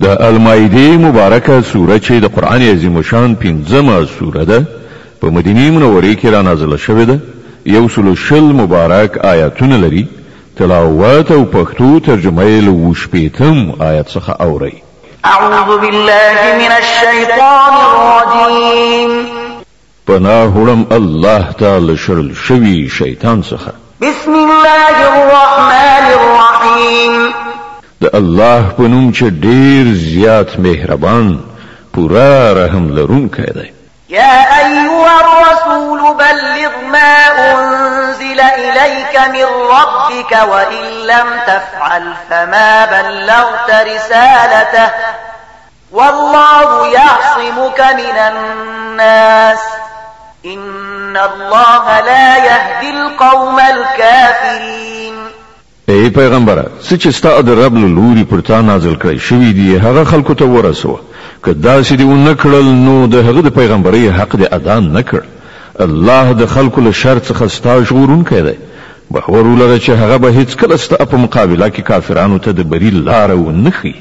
د المائده مبارکه سوره چې د قران عظیم شان 15مه سوره ده په مدینه منوره کې را نازله شوې ده. 100 مبارک آیاتونه لري. تلاوت او پښتو ترجمه یې له 18 آیت څخه اوري. اعوذ بالله من الشیطان الرجیم. پناه وړم الله تعالی شرل شوی شیطان څخه. بسم الله الرحمن الرحیم. د الله په نوم چې ډیر زیات مهربان پورا رحم لرونکی دی. يا أيها الرسول بلغ ما أنزل إليك من ربك وإن لم تفعل فما بلغت رسالته والله يعصمك من الناس إن الله لا يهدي القوم الكافرين. ای پیغمبره څه چې ستا د رب له لوري پر تا نازل کړی شوي دي هغه خلکو ته ورسوه. که داسې دې ونه کړل نو د هغه د پیغمبرۍ حق دې ادا نه کړ. الله د خلکو له شر څخه ستا ژغورونکی دی. باور ولره چې هغه به هیڅکله ستا په مقابله کې کافرانو ته د بري لاره ونه ښیي.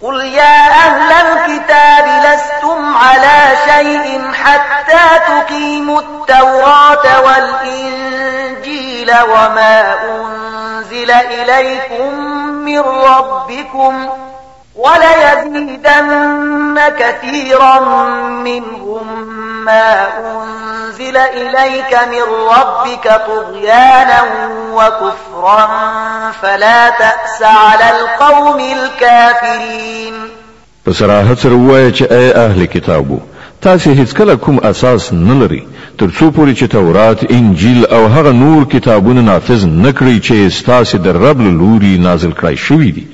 قل يا أهل الكتاب لستم على شيء حتى تقيموا التوراة والإنجيل وما أنزل إليكم من ربكم وليزيدن كثيرا منهم ما أنزل إليك من ربك طغيانا وكفرا فلا تأس على القوم الكافرين. بصراحت سره وایي چې ای اهل کتابو تاسو هیڅکله کوم اساس نه لري تر څو پورې چې تورات انجیل او هغه نور کتابونه نافذ نه کړئ چې تاسو د رب له لوري نازل کړی شوي دي.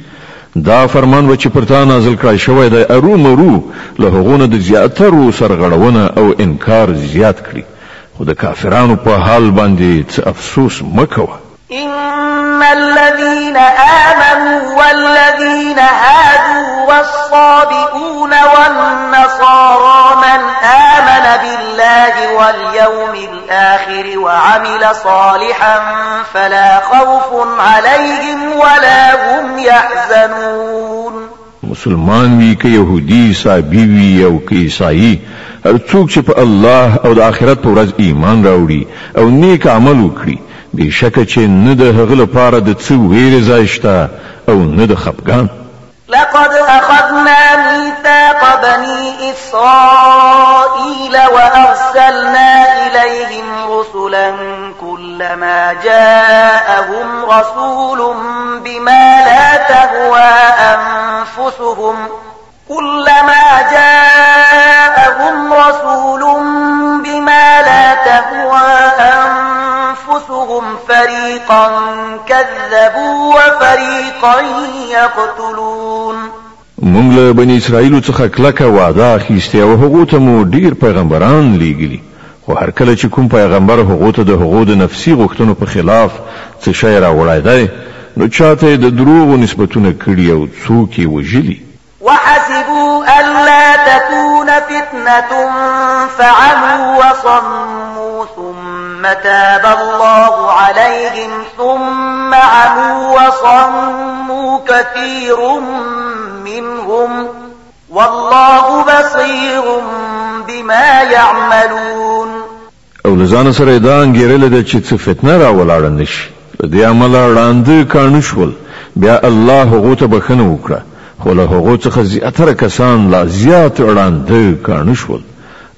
دا فرمان و چې پرتا نازل کړی شوی دی ارومرو له هغونه د زیاترو سرغړونه او انکار زیات کړي. خو د کافرانو په حال باندې څه افسوس مکوه. إن الذين آمنوا والذين هادوا والصابئون والنصارى من آمن بالله واليوم الآخر وعمل صالحا فلا خوف عليهم ولا هم يحزنون. مسلمان وی که يهودي صابي وی او که عیسائی هر څوک چې په الله او د آخرت په ورځ ایمان راوړي او نیک عمل وکړي بشکه چې نه د هغه لپاره د څه ویرې ځای شته او نه د خفګان. لقد أخذنا ميثاق بني إسرائيل وأرسلنا إليهم رسلا كلما جاءهم رسول بما لا تهوى أنفسهم فريقا كذبوا وفريقا يقتلون. موږ له بني اسرائیل څخه کلکه وعده اخیستې او هغه ته مو ډیر پیغمبران لیږلي خو هر کله چې کوم پیغمبر هغه ته د هغو د نفسي غوښتنو په خلاف څه شی راوړی دی نو چاته د دروغو نسبتونه کړي او څوک یې وژلي. وحسبوا ألا تكون فتنة فعموا وصموا ثم تاب الله عليهم ثم عموا وصموا كثير منهم والله بصير بما يعملون. او لزان سره دا انګیرل د چې څه فتنه راولاړ نشي دې عمل وړاندې کانو شول بیا الله هغه ته بخنه وکړه خو له هغه څخه زیاتره کسان لا زیات وړاندې کانو شول.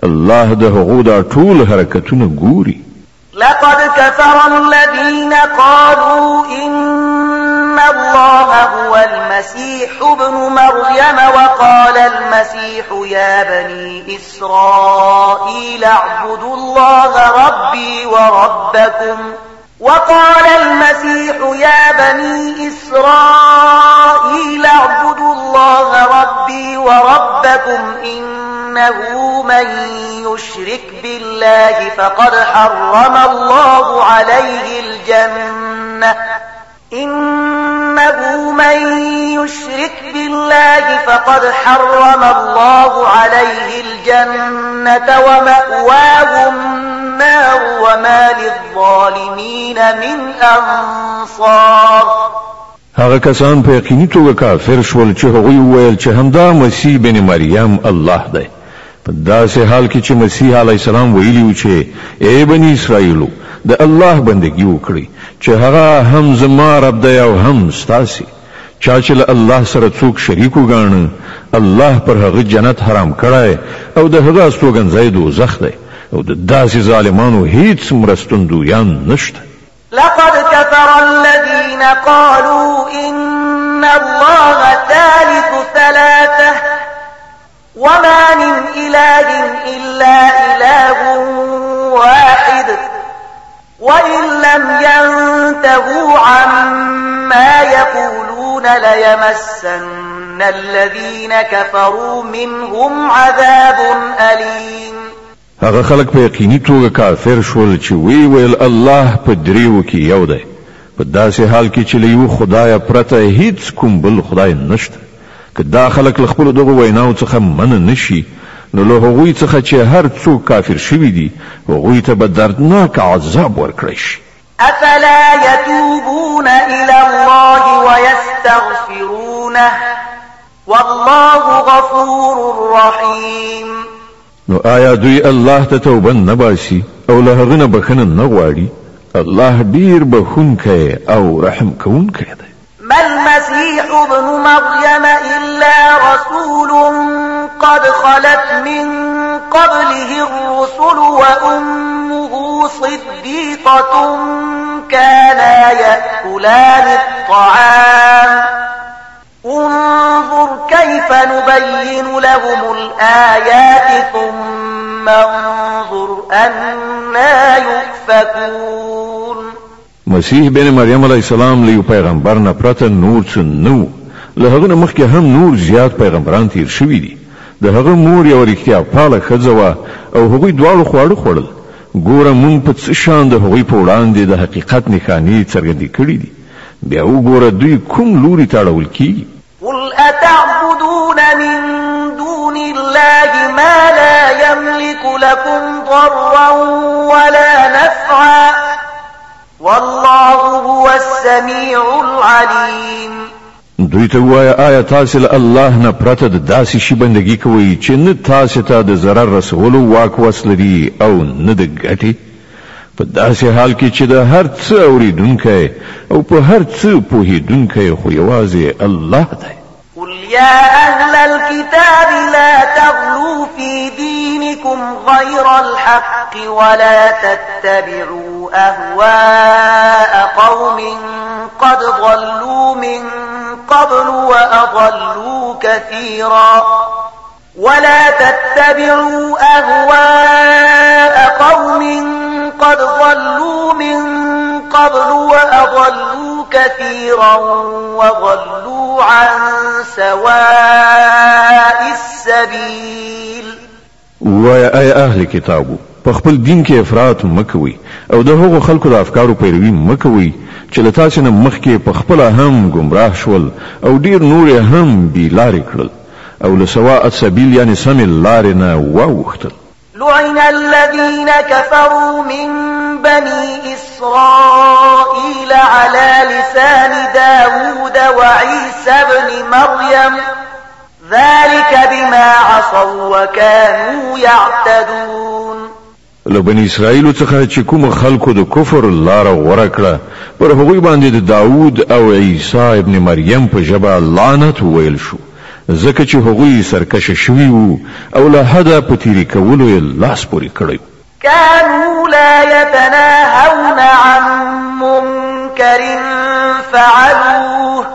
الله د هغه د ټول حرکتونه ګوري. لقد كفر الذين قالوا إن الله هو المسيح ابن مريم وقال المسيح يا بني إسرائيل اعبدوا الله ربي وربكم وقال المسيح يا بني إسرائيل اعبدوا الله ربي وربكم إنه من يشرك بالله فقد حرم الله عليه الجنة إنه من يشرك بالله فقد حرم الله عليه الجنة ومأواه النار وما للظالمين من أنصار. هغه کسان په یقیني توګه کافر شول چې هغوی وویل چې همدا مسیح بن مریم الله دی. په داسې حال کې چې مسیح علیه السلام ویلي و چې ای بني اسرائیلو د الله بندګي وکړئ چې هغه هم زما رب دی او هم ستاسې. چا چې له الله سره څوک شریک وګاڼه الله پر هغه جنت حرام کړی او د هغه استوګنځی دوزخ دی او د داسې ظالمانو هیڅ مرستندویان نشته. لقد كفر الذين قالوا إن الله ثالث ثلاثة وما من إله إلا إله واحد وإن لم ينتهوا عما يقولون ليمسن الذين كفروا منهم عذاب أليم. هغه خلق په یقیني توګه کافر شول چې ویل الله په دریو کې یو دی، په داسې حال کې چې له یو خدای پرته هیڅ کوم بل خدای نشته. که دا خلق له خپلو دغو ویناو څخه منع نشي نو له هغوی څخه چې هر څوک کافر شوي دي هغوی ته به دردناک عذاب ورکړی شي. افلا يتوبون الى الله ويستغفرونه والله غفور رحيم. نو آیا دوی الله ته توبه نه باسي او له هغه نه بخښنه نه غواړي؟ الله ډیر بخښونکی او رحم کوونکی دی. ما المسيح ابن مريم إلا رسول قد خلت من قبله الرسل وأمه صديقة كانا يأكلان الطعام انظر كيف نبين لهم الآيات ثم انظر أنا يؤفكون. مسیح بن مریم علیه السلام له پیغمبر نه پرته نور څه نو، له هغه نه مخکې هم نور زیات پیغمبران تیر شوي دي. د هغه مور یو رښتیا پاله ښځه وه او هغوی دواړو خواړه خوړل. ګوره مونږ په څه شان د هغوی په وړاندې د حقیقت نښانې څرګندې کړي دي. بیا وګوره دوی کوم لوري ته اړول کیږي. قل أتعبدون من دون الله ما لا يملك لكم ضرا ولا نفعا والله هو السميع العليم. دوی ته وایه آیا تاسې له الله نه پرته د داسې شي بندګي کوئ چې نه تاسې ته د ضرر رسولو واک وس لري او نه د ګټې؟ په داسې حال کې چې د هر څه اورېدونکی او په هر څه پوهېدونکی خو یوازې الله دی. قل يا أهل الكتاب لا تغلوا في دينكم غير الحق ولا تتبعوا أهواء قوم قد ضلوا من قبل وأضلوا كثيرا ولا تتبعوا أهواء قوم قد ضلوا من قبل وأضلوا كثيرا وضلوا عن سواء السبيل. ويا أي أهل كتابو په خپل دین کې افراط مکوي او د هغو خلکو د افکارو پیروي مکوي چې له تاسې نه مخکې په خپله هم ګمراه شول او ډیر نور هم بې لارې کړل او له سواء السبیل یعنې سمې لارې نه واوښتل. لعن الذين كفروا من بني إسرائيل على لسان داود وعيسى بن مريم ذلك بما عصوا وكانوا يعتدون. له بني اسرائیل څخه چې کوم خلکو د کفر لاره غوره کړه پر هغوی باندې د داود او عیسی ابن مریم په ژبه لعنت ویل شو ځکه چې هغوی سرکشه شوي وو او له حده په تیرې کولو یې لاس پورې کړی. كانوا لا يتناهون عن منكر فعلوه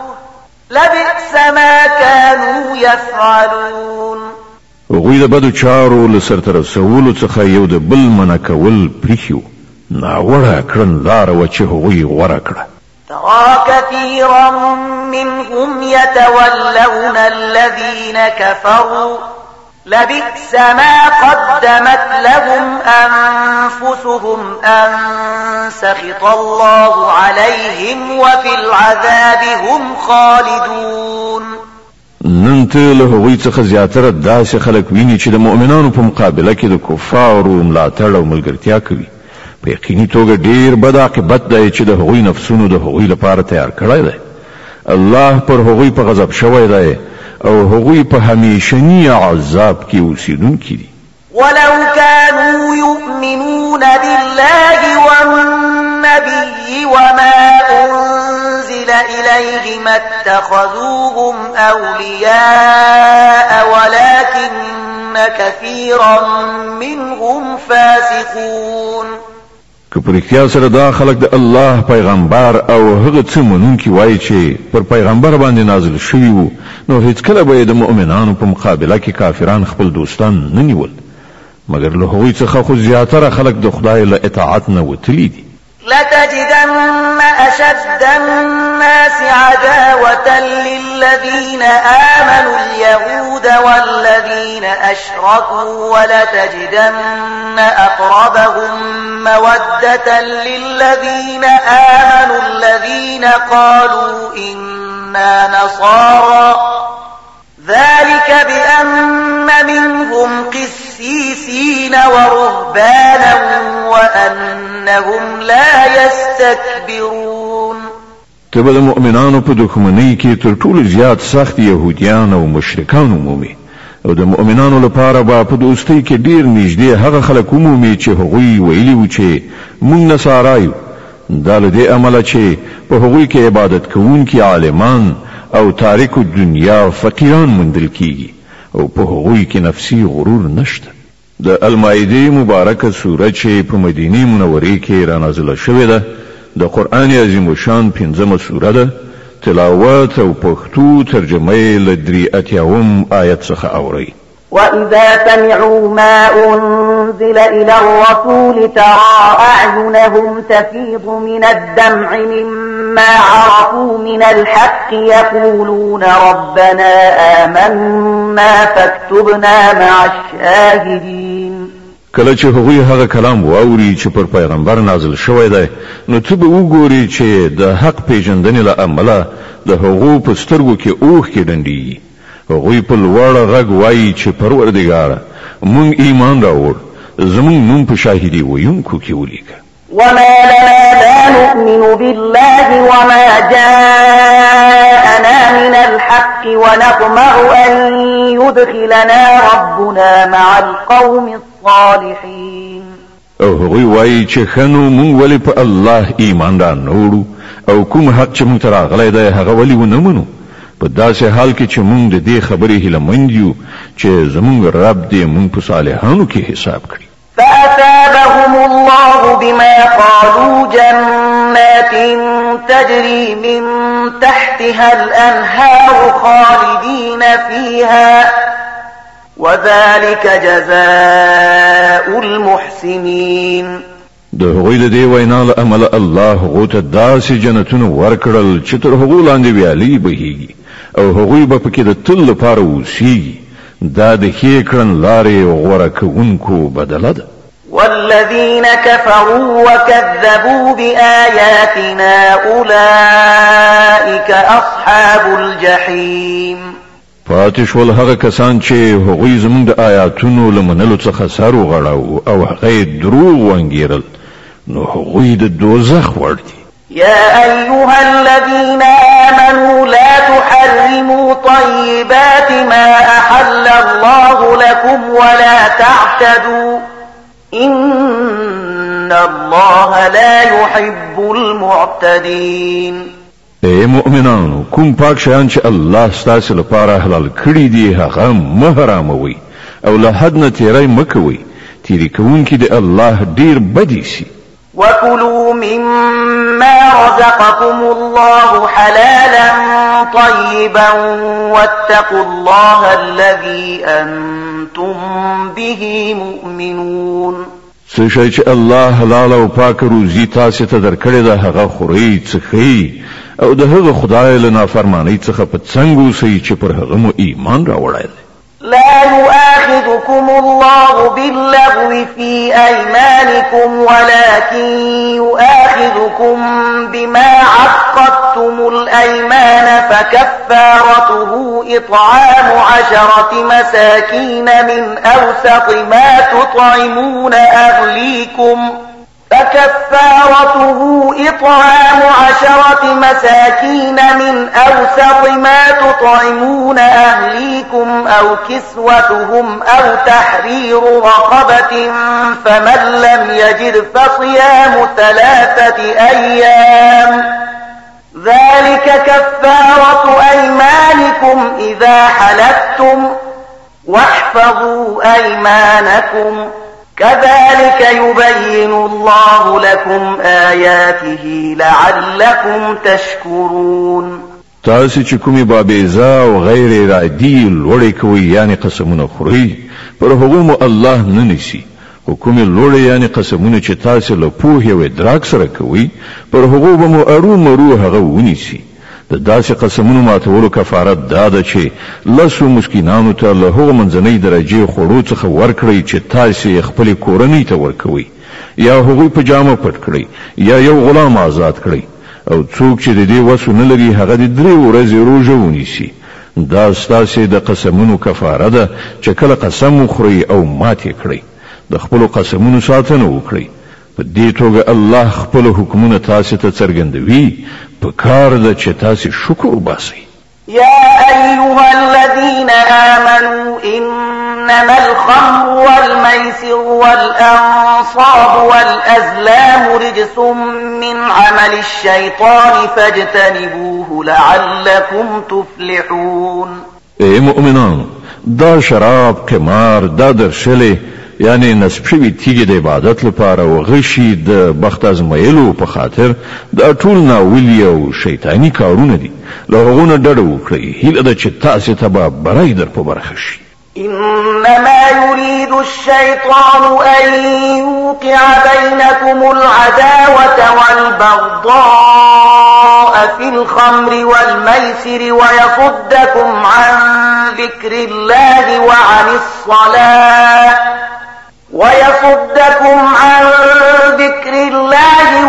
لبئس ما كانوا يفعلون. هغوی د بدو چارو له سرته رسولو څخه یو د بل منع کول پرېښي وو. ناوړه کړنلاره وه چې هغوی غوره کړه. ترى كثيرا منهم يتولون الذين كفروا لبئس ما قدمت لهم أنفسهم أن سخط الله عليهم وفي العذاب هم خالدون. نن ته له هغوی څخه زیاتره داسې خلک ویني چې د مؤمنانو په مقابله کې د کفارو ملاتړ او ملګرتیا کوي. په یقیني توګه ډیر بد عاقبت دی چې د هغوی نفسونو د هغوی لپاره تیار کړی دی الله پر هغوی په غضب شوی دی او هغوی په همیشنی عذاب کې اوسیدونکي دي. ولو كانوا يؤمنون بالله والنبي وما أنزل إليه ما اتخذوهم أولياء ولكن كثيرا منهم فاسقون. که پر اختیار سره دا خلق د الله پیغمبر او هغه څه منونکي وایي چې پر پیغمبر باندې نازل شوی وو، نو هیڅ کله به د مؤمنانو په مقابله کې کافران خپل دوستان نه نیول، مگر له هغوی څخه خو زیاتره خلق د خدای له اطاعت نه وتلي دي. لتجدن أشد الناس عداوة للذين آمنوا اليهود والذين أشركوا ولتجدن أقربهم مودة للذين آمنوا الذين قالوا إنا نصارى ذلك بأن منهم قسيسين ورهبانا وأنهم لا يستكبرون. تبه د مؤمنانو په دښمنۍ کې تر ټولو زیات سخت يهوديان او مشرکان مومي، او د مؤمنانو لپاره به په دوستۍ کې ډیر نږدې هغه خلک مومي چې هغوی ویلي وو چې موږ نصارایو، دا له دې امله چې په هغوی کې عبادت کوونکي عالمان او تاریک دنیا فقیران مندل کیږي او په هغوی کې نفسي غرور نشته. د المائده مبارکه سوره چې په مدینه منوره کې را نازله شوې ده د قران عظیم شان 5مه سوره ده. تلاوت او پښتو ترجمه له 83 آیت څخه اوري. وإذا سمعوا ما أنزل إلى الرسول ترى أعينهم تفيض من الدمع مما عرفوا من الحق يقولون ربنا آمنا فاكتبنا مع الشاهدين. کله چې هغوی هغه کلام واوري چې پر پیغمبر نازل شوی دی، نو ته به وګوري چې د حق پیژندنې له امله د هغو په سترګو کې اوښکې ډنډېږي. هغوی په لوړ غږ وایي چې پروردګاره مونږ ایمان راوړ، زمونږ نوم په شاهدي ویونکو کې ولیکه. وما لنا لا نؤمن بالله وما جاءنا من الحق ونطمع أن يدخلنا ربنا مع القوم الصالحين. او هغوی وایي چې خنو مونږ ولې په الله ایمان را نوړو او کوم حق چې مونږ ته راغلی دی هغه ولې ونه منو، په داسې حال کې چې مونږ د دې خبرې هیلهمند یو چې زمونږ رب دې مونږ په صالحانو کې حساب کړي. فأثابهم الله بما قالوا جنات تجري من تحتها الأنهار خالدين فيها وذلك جزاء المحسنين. د هغوی د دې وینا له امله الله هغو ته داسې جنتونه ورکړل چې تر هغو لاندې ویالې بهیږي او هغوی به پکې د تل لپاره اوسیږي. دا د ښې کړنلارې غوره کوونکو بدله ده. والذين كفروا وكذبوا بآياتنا أولئك أصحاب الجحيم. پاتې شول هغه کسان چې هغوی زموږ د آیاتونو له منلو څخه سر وغړاوه او هغه یې دروغ وانګیرل، نو هغوی د دوزخ وړ دي. يا أيها الذين آمنوا لا تحرموا طيبات ما أحل الله لكم ولا تعتدوا إن الله لا يحب المعتدين. اے مؤمنانو، کوم پاک شیان چې الله ستاسو لپاره حلال کړی دي هغه مه حراموئ او له حد نه تیری مه کوئ، تیری کوونکي د الله ډیر بدی سي. وكلوا مما رزقكم الله حلالا طيبا واتقوا الله الذي أنتم به مؤمنون. څه شی چې الله حلال او پاک روزي تاسو ته درکړی ده هغه خورئ څښئ او د هغه خدای له نافرمانی څخه په څنګه اوسئ چې پر هغه مو ایمان راوړی دی. لا يؤاخذكم الله باللغو في أيمانكم ولكن يؤاخذكم بما عقدتم الأيمان فكفارته إطعام 10 مساكين من أوسط ما تطعمون أهليكم فكفارته إطعام 10 مساكين من أوسط ما تطعمون أهليكم أو كسوتهم أو تحرير رقبة فمن لم يجد فصيام 3 أيام ذلك كفارة أيمانكم إذا حلفتم واحفظوا أيمانكم كذلك يبين الله لكم آياته لعلكم تشكرون. تاسو چې کومې بابیزا او غیر ارادي لوړې کوي یعنی قسمونه خوري پر هغه مو الله نه نیسي. کومې لوړې یعنی قسمونه چې تاسو له پوهې او ادراک سره کوي پر هغه به مو ارومرو هغه ونیسي. د داسې قسمونو ماتولو کفارت دا ده چې لسو مسکینانو ته له هغو منځنۍ درجې خوړو څخه ورکړئ چې تاسې خپلې کورنۍ ته ورکوئ یا هغوی په جامه پټ کړئ یا یو غلام آزاد کړئ او څوک چې د دې وس نه لري هغه د 3 ورځې روژه ونیسي. دا ستاسې د قسمونو کفاره ده چې کله قسم وخورئ او ماتې کړئ د خپلو قسمونو ساتنه وکړئ. په دې توګه الله خپل حکمونه تاسې ته څرګندوي پکار ده چې تاسې شکر وباسئ. يا أيها الذين آمنوا إنما الخمر والميسر والأنصاب والأزلام رجس من عمل الشيطان فاجتنبوه لعلكم تفلحون. اے مؤمنان دا شراب قمار دا درشله یعنی نسب شوی تیږي د عبادت لپاره او غشي د بخت ازمایلو په خاطر د ټول ناویلی او شیطانی کارونه دي. له هغونه ډډه وکړئ هیله ده چې تاسو ته به برای در په برخه شي. إنما يريد الشيطان أن يوقع بينكم العداوة والبغضاء في الخمر والميسر ويصدكم عن ذكر الله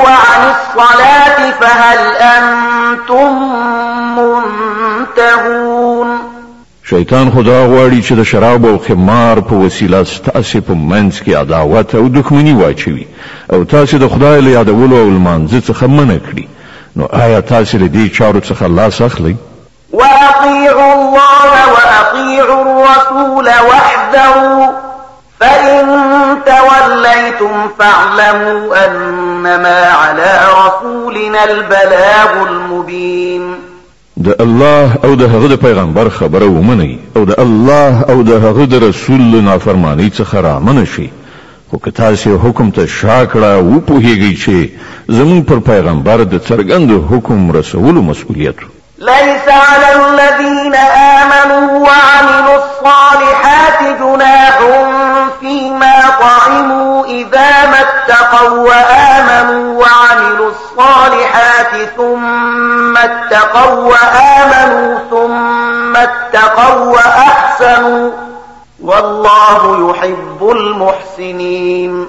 وعن الصلاة فهل أنتم منتهون. شیطان خدا غواړي چې د شراب او خمار په وسیله ستاسو په منځ کې عداوت او دښمنی واچوي او تاسو د خدای له یادولو او لمانځه څخه منع کړي. نو آیا تاسو له دې چارو څخه لاس اخلئ؟ وأطيعوا الله وأطيعوا الرسول واحذروا فإن توليتم فاعلموا أنما على رسولنا البلاغ المبين. د الله او د هغه د پیغمبر خبره ومنئ او د الله او د هغه د رسول نافرمانی څخه رامنه شئ. خو که تاسو حکم ته شا کړه وپوهیږئ چې زمون پر پیغمبر د څرګند حکم رسولو مسؤلیت. ليس على الذين آمنوا وعملوا الصالحات جناح فيما طعموا إذا ما اتقوا وآمنوا وعملوا الصالحات ثم اتقوا وآمنوا ثم اتقوا وأحسنوا والله يحب المحسنين.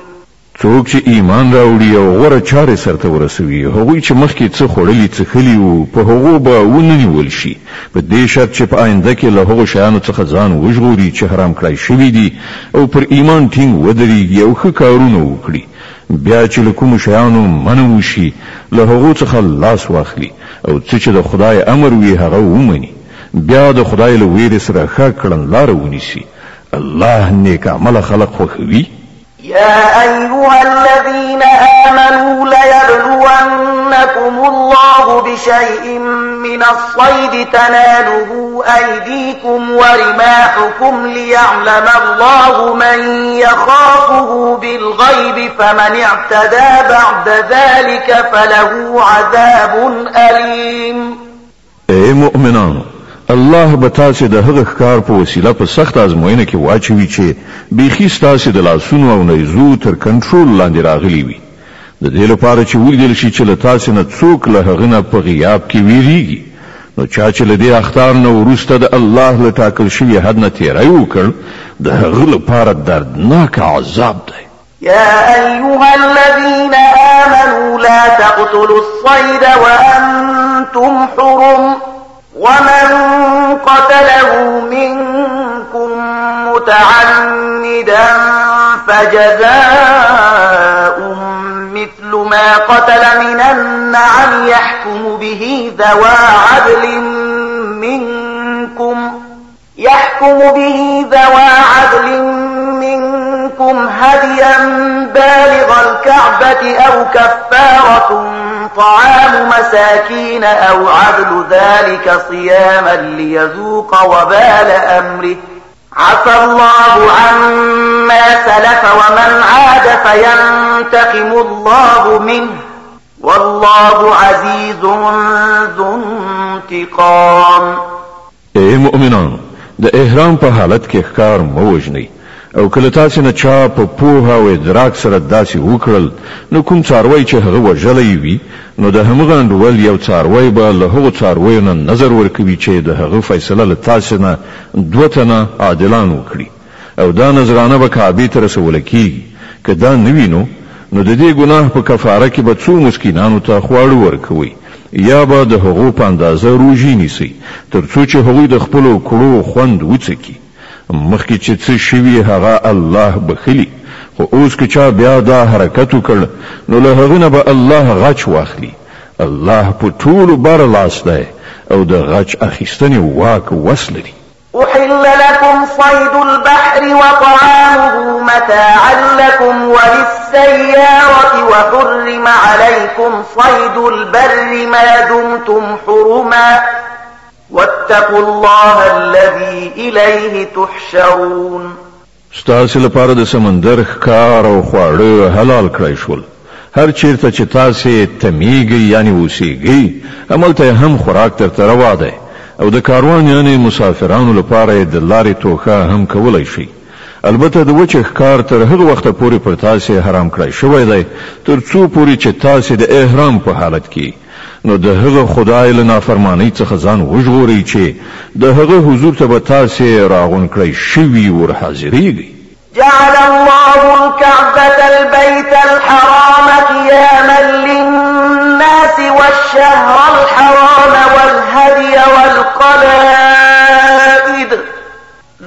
څوک چې ایمان راوړي او غوره چارې سرته ورسوي هغوی چې مخکې څه خوړلي څښلي وو په هغو به ونیول شي په دې شرط چې په آینده کې له هغو شیانو څخه ځان وژغوري چې حرام کړای شوي دي او پر ایمان ټینګ ودرېږي او ښه کارونه وکړي. بیا چې له کومو شیانو منع وشي له هغو څخه لاس واخلي او څه چې د خدای امر وي هغه ومني. بیا د خدای له ویرې سره ښه کړنلاره ونیسي. الله نیک عمله خلق خوښوي. يا أيها الذين آمنوا ليبلونكم الله بشيء من الصيد تناله أيديكم ورماحكم ليعلم الله من يخافه بالغيب فمن اعتدى بعد ذلك فله عذاب أليم. اے مؤمنان الله به تاسو د هغه ښکار په وسیله په سخت ازموینه کې واچوي چې بیخي ستاسو د لاسونو او نیزو تر کنټرول لاندې راغلي وي. د دې لپاره چې ولیدل شي چې له تاسو نه څوک له هغه نه په غیاب کې ویریږي. نو چا چې له دې اخطار نه وروسته د الله له ټاکل شوي حد نه تیری وکړ د هغه لپاره دردناک عذاب دی. يا أيها الذين آمنوا لا تقتلوا الصيد وأنتم حرم ومن قتله منكم متعمدا فجزاء مثل ما قتل من النعم يحكم به ذوى عدل منكم هديا بالغ الكعبة أو كفارة طعام مساكين أو عدل ذلك صياما ليذوق وبال أمره عفى الله عما سلف ومن عاد فينتقم الله منه والله عزيز ذو انتقام. اے مؤمنانو، د احرام په حالت کې ښکار مو وژنئ، او کله تاسو نه چا په پوهه او ادراک سره داسې وکړل نو کوم څاروی چې هغه وژلی وي نو د همغه انډول یو څاروی به له هغو څارویو نه نظر ورکوي چې د هغه فیصله له تاسو نه دوه تنه عادلان وکړي، او دا نظرانه به کعبې ته رسوله کیږي. که دا نه وي نو د دې ګناه په کفاره کې به څو مسکینانو ته خواړه ورکوئ، یا به د هغو په اندازه روژې نیسئ تر څو چې هغوی د خپلو کړو خوند وڅکي. مخکې چې څه شوي هغه الله بخلي، خو اوس که چا بیا دا حرکت وکړ نو له هغه نه به الله غچ واخلي. الله په ټولو بر لاس دی او د غچ اخیستنې واک وس لري. أحل لكم صيد البحر وطعامه متاعا لكم وللسيارة وحرم عليكم صيد البر ما دمتم حرما واتقوا الله الذي إليه تحشرون. ستاسو لپاره د سمندر ښکار او خواړه حلال کړی شول، هر چیرته چې تاسو تمیږئ یعنی اوسېږئ هملته هم خوراک درته روا دی، او د کاروان یعنی مسافرانو لپاره د لارې توخه هم کولای شي. البته د وچه ښکار تر هغه وخت پورې پر تاسو حرام کړی شوی دی تر څو پورې چې تاسو د احرام په حالت کې نو د هغه خدای له نافرمانی څخه ځان وژغورئ چې د هغه حضور ته به تاسو راغون کړی شوي ور حاضرېږئ. جعل الله الكعبة البيت الحرام قياما للناس والشهر الحرام والهدي والقلائد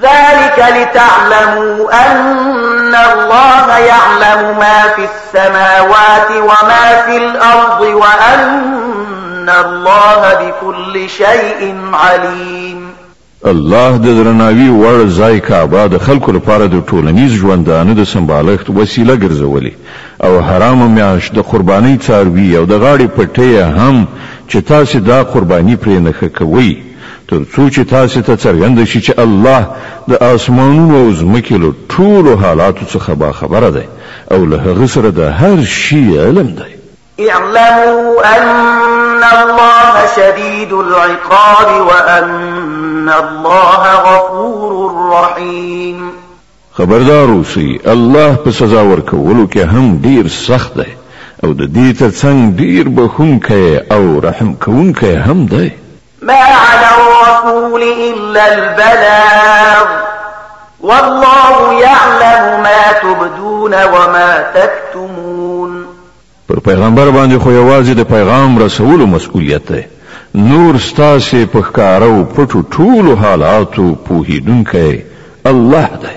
ذلك لتعلموا أن الله يعلم ما في السماوات وما في الأرض وأن الله بكل شيء عليم. الله د درناوي وړ ځای کعبه د خلکو لپاره د ټولنیز ژوندانه د سمبالښت وسیله ګرځولې، او حرام میاشت د قربانۍ څاروي او د غاړې پټۍ هم چې تاسو دا قرباني پرې نښه کوئ تر څو چې تاسو ته څرګنده شي چې الله د اسمانونو او ځمکې له ټولو حالاتو څخه باخبره دی او له هغه سره د هر شي علم دی. اعلموا أن الله شديد العقاب وأن الله غفور رحيم. خبردار اوسئ، الله په سزا ورکولو کې هم ډیر سخت دی او د دې ترڅنګ ډیر بخښونکی او رحم کوونکی هم دی. ما على الرسول إلا البلاغ والله يعلم ما تبدون وما تكتمون. پر پیغمبر باندې خو یوازې د پیغام رسولو مسؤلیت دی، نور ستاسو په ښکاره او پټو ټولو حالاتو پوهیدونکی الله دی.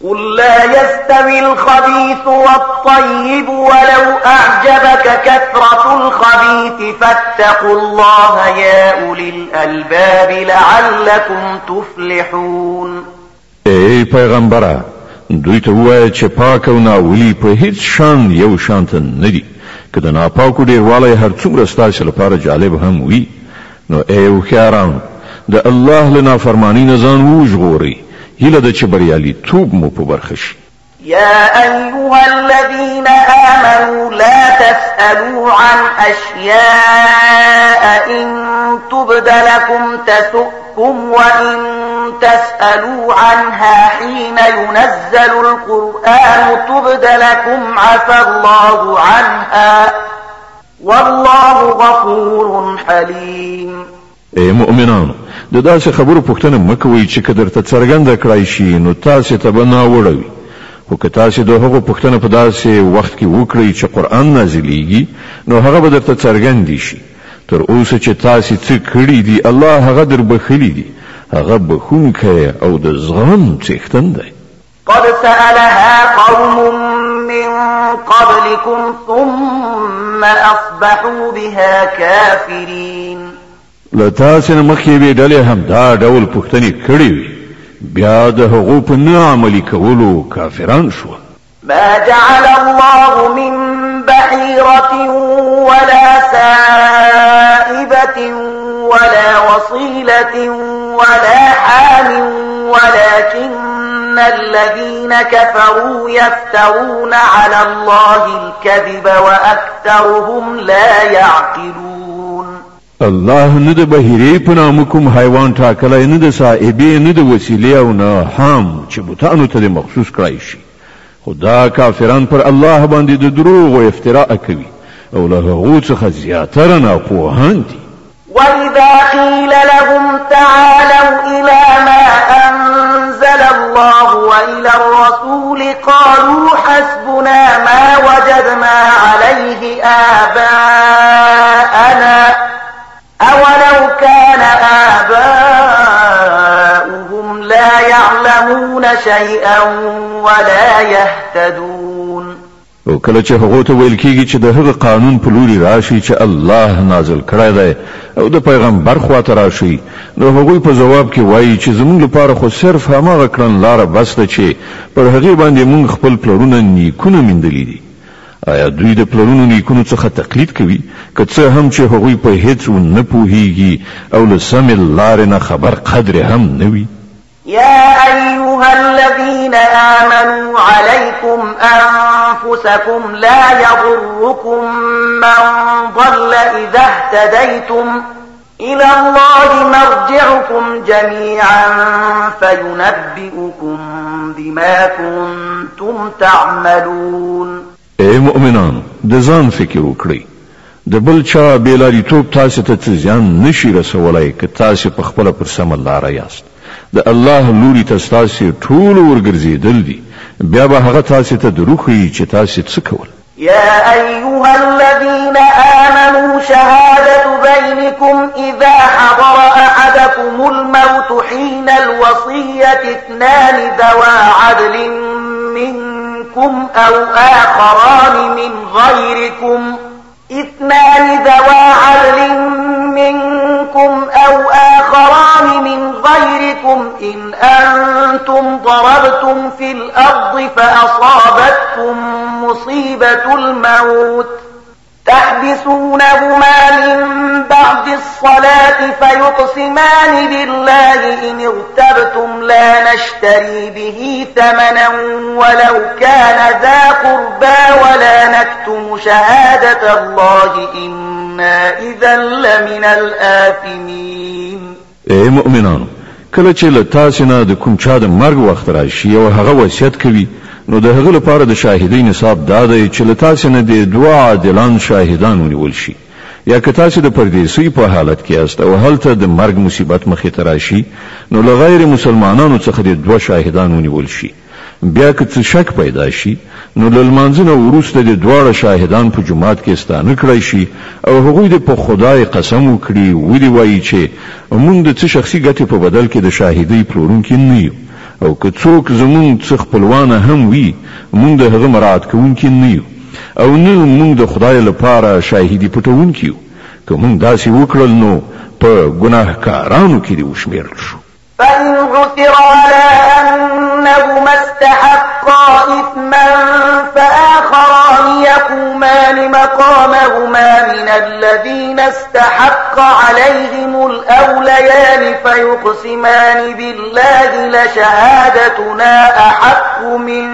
قل لا يستوي الخبيث والطيب ولو أعجبك كثرة الخبيث فاتقوا الله يا أولي الألباب لعلكم تفلحون. ای پیغمبره، دوی ته ووایه چې پاک او ناولي په هیڅ شان یو شان ته نه دي، که د ناپاکو ډیروالی هر څومره ستاسو لپاره جالب هم وي نو ای هوښیارانو د الله له نافرمانۍ نه ځان وژغورئ، هیله ده چې بریالیتوب مو په برخه شي. يا أيها الذين آمنوا لا تسألوا عن أشياء إن تبد لكم تسؤكم وإن تسألوا عنها حين ينزل القرآن تبد لكم عفى الله عنها والله غفور حليم. اے مؤمنانو، د داسې خبرو پوښتنه مه کوئ چې که درته څرګنده کړای شي نو تاسې ته به ناوړه وي، خو که تاسې د هغو پوښتنه په داسې وخت کې وکړئ چې قرآن نازلیږي نو هغه به درته څرګندې شي. تر اوسه چې تاسې څه کړي دي الله هغه در بخلي دي، هغه بخښونکی او د زغم څښتن دی. قد سألها قوم من قبلكم ثم أصبحوا بها كافرين لتاسن مخیبی ډلې هم دا ډول پوښتنې کړې وي بیا د هغو په نه عملي کولو کافران شو. ما جعل الله من بحيرة ولا سائبة ولا وصيلة ولا حام ولكن الذين كفروا يفترون على الله الكذب وأكثرهم لا يعقلون. الله نه د بهیرې په نامه کوم حیوان ټاکلی نه د سائبې نه د وسیلې او نه حام چې بوتانو ته مخصوص کړای شي خدا کافران پر الله باندې د دروغ او افتراء کوي او له هغو څخه زیاتره ناپوهان دي. وإذا قيل لهم تعالوا إلى ما أنزل الله وإلى الرسول قالوا حسبنا ما وجدنا عليه آباءنا أولو كان آباؤهم لا يعلمون شيئا ولا يهتدون. او کله چې هغه ته ویل کېږي چې د هغه قانون په لوري راشي چې الله نازل کړی دی او د پیغمبر خواته راشي نو هغوی په جواب کې وایي چې زموږ لپاره خو صرف هماغه کړنلاره بس ده چې پر هغې باندې موږ خپل پلرونه نیکونه میندلي دي. آیا دوی د پلرونو نیکونو څخه تقلید کوي که څه هم چې هغوی په هیڅ نه پوهیږي او له سمې لارې نه خبر قدر هم نه وي؟ يا أيها الذين آمنوا عليكم أنفسكم لا يضركم من ضل إذا اهتديتم إلى الله مرجعكم جميعا فينبئكم بما كنتم تعملون. اے مؤمنان د ځان فکر وکړئ د بل چا بېلاریتوب تاسو ته څه زیان نشي رسولی که تاسو په خپله پر سمه لاره یاست. د الله لوري ته ستاسو ټول ورګرځېدل دي بیا به هغه تاسو ته دروغ ښیي چې تاسو څه کول. يا أيها الذين آمنوا شهادة بينكم إذا حضر أحدكم الموت حين الوصية اثنان ذوى عدل منكم أو آخران من غيركم إن أنتم ضربتم في الأرض فأصابتكم مصيبة الموت تحبسونهما من بعد الصلاة فيقسمان بالله إن ارتبتم لا نشتري به ثمنا ولو كان ذا قربى ولا نكتم شهادة الله إنا إذا لمن الآثمين. اے مؤمنانو کله چې له تاسو نه د کوم چا د مرګ وخت راشي او هغه وصیت کوي نو د هغه لپاره د شاهدۍ نصاب دا دی چې له تاسو نه د دوه عادلان شاهدان ونیول شي یا که تاسو د پردیسۍ په حالت کې یاست او هلته د مرګ مصیبت مخې ته راشي نو له غیر مسلمانانو څخه د دوه شاهدان ونیول شي. بیا که څه شک پیدا شي نو له لمانځه نه وروسته د دواړه شاهدان په جومات کې ستانه کړی شي او هغوی د په خدای قسم وکړي ودې وایي چې موږ د څه شخصي ګټې په بدل کې د شاهدۍ پلورونکي نه یو او که څوک زموږ څه خپلوانه هم وي موږ د هغه مراعات کوونکي نه یو او نه موږ د خدای لپاره شاهدي پټوونکي یو. که موږ داسې وکړل نو په ګناهکارانو کې دې وشمېرل شو. فإن عثر على أنهما استحقا إثما فآخران يقومان مقامهما من الذين استحق عليهم الأوليان فيقسمان بالله لشهادتنا أحق من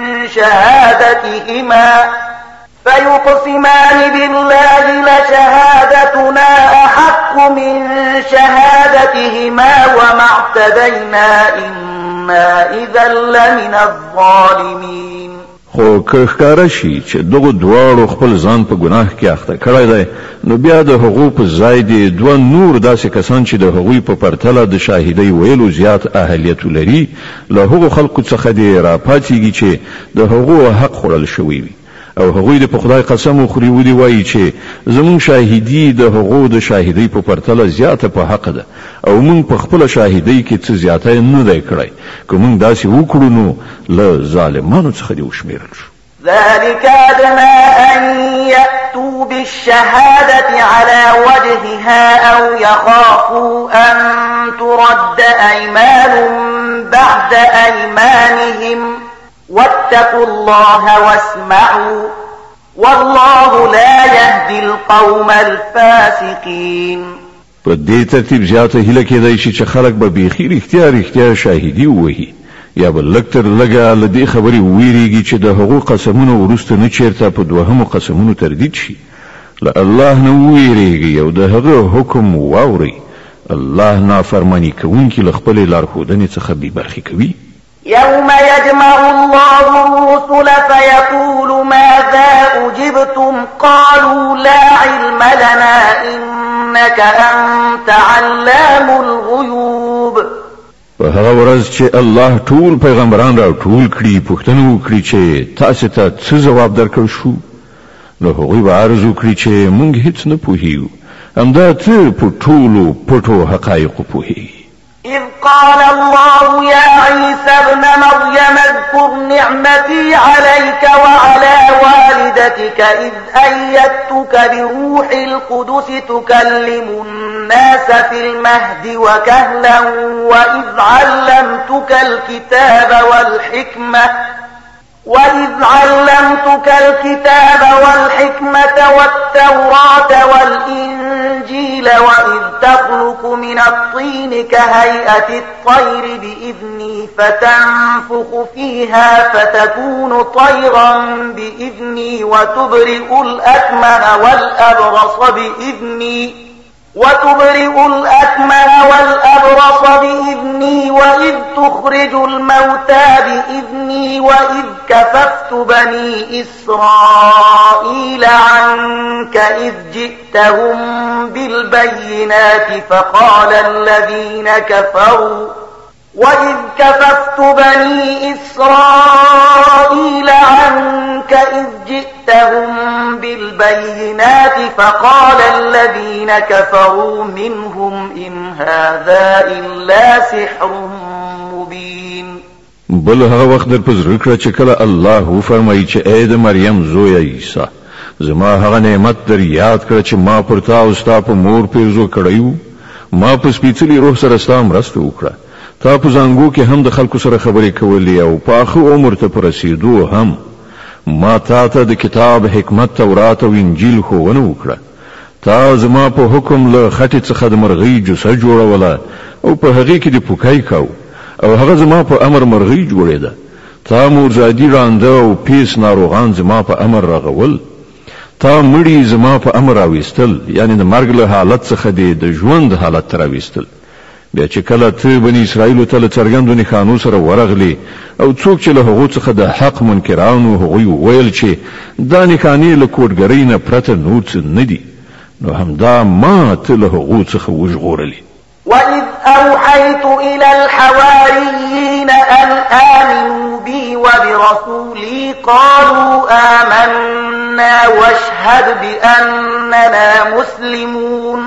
شهادتهما وما اعتدينا إنا إذا لمن الظالمين. خو که ښکاره شي چې دغه دواړو خپل ځان په ګناه کې اخته کړی دی نو بیا د هغو په ځای د دوه نور داسې کسان چې د هغوی په پرتله د شاهدۍ ویلو زیات اهلیت لري له هغو خلقو څخه دې راپاتېږي چې د هغو حق خوړل شوی وي او هغوی د په خدای قسم وخوري ودې وایي چې زموږ شاهدي د هغو د شاهدۍ په پرتله زیاته په حق ده او موږ په خپله شاهدۍ کې څه زیاتی نه دی کړی. که موږ داسې وکړو نو له ظالمانو څخه دې وشمېرل شو. ذلك أدنى أن يأتوا بالشهادة على وجهها أو يخافوا أن ترد أيمان بعد أيمانهم واتقوا الله واسمعوا والله لا يهدي القوم الفاسقين. په دې ترتیب زیاته هیله کېدای شي چې خلک به بیخي رښتیا شاهدي ووهي یا به لږ تر لږه له دې خبرې وویریږي چې د هغو قسمونو وروسته نه چېرته په دوهمو قسمونو تردید شي. له الله نه وویریږي او د هغه حکم واورئ. الله نافرماني کوونکي له خپلې لارښودنې څخه بېبرخې کوي. يوم يجمع الله الرسل فيقول ماذا أجبتم قالوا لا علم لنا إنك أنت علام الغيوب. په هغه ورځ چې الله ټول پیغمبران را ټول کړي پوښتنه وکړي چې تاسو ته څه ځواب درکړ شو نو هغوی به عرض وکړي چې موږ هیڅ نه پوهیږو همدا ته په ټولو پټو حقایقو پوهیږي. إذ قال الله يا عيسى ابن مريم اذكر نعمتي عليك وعلى والدتك إذ أيدتك بروح القدس تكلم الناس في المهد وكهلا وإذ علمتك الكتاب والحكمة والتوراة والإنجيل وإذ تخلق من الطين كهيئة الطير بإذني فتنفخ فيها فتكون طيرا بإذني وتبرئ الأكمه والأبرص بإذني وإذ تخرج الموتى بإذني وإذ كففت بني إسرائيل عنك إذ جئتهم بالبينات فقال الذين كفروا منهم إن هذا إلا سحر مبين. بل هغه وخت در پزړه کړه چې کله الله فرمایي چې اې د مریم زوی عیسی زما هغه نعمت در یاد کړه چې ما پر تا او ستا په مور پیرزو کړیو ما په سپېڅلي روح سره ستا مرسته وکړه تا په زانګو کې هم د خلکو سره خبرې کولې او په آخر عمر ته په رسېدو هم ما تا ته د کتاب حکمت تورات او انجیل ښوونه وکړه تا زما په حکم له خټې څخه د مرغۍ جوسه جوړوله او په هغې کې د پوکی کاو او هغه زما په امر مرغۍ جوړېده تا مورزادي رانده او پیس ناروغان زما په امر رغول تا مړي زما په امر راویستل یعنی د مرګ له حالت څخه د ژوند حالت ته راویستل بیا چې کله ته بني اسرائیلو ته له څرګندو نښانو سره ورغلې او څوک چې له هغو څخه د حق منکرانو هغوی وویل چې دا نښانې له کوډګرۍ نه پرته نور څه نه دي نو همدا ما ته له هغو څخه وژغورلې. وإذ أوحيت إلى الحواريين أن آمنوا بي وبرسولي قالوا آمنا واشهد بأننا مسلمون.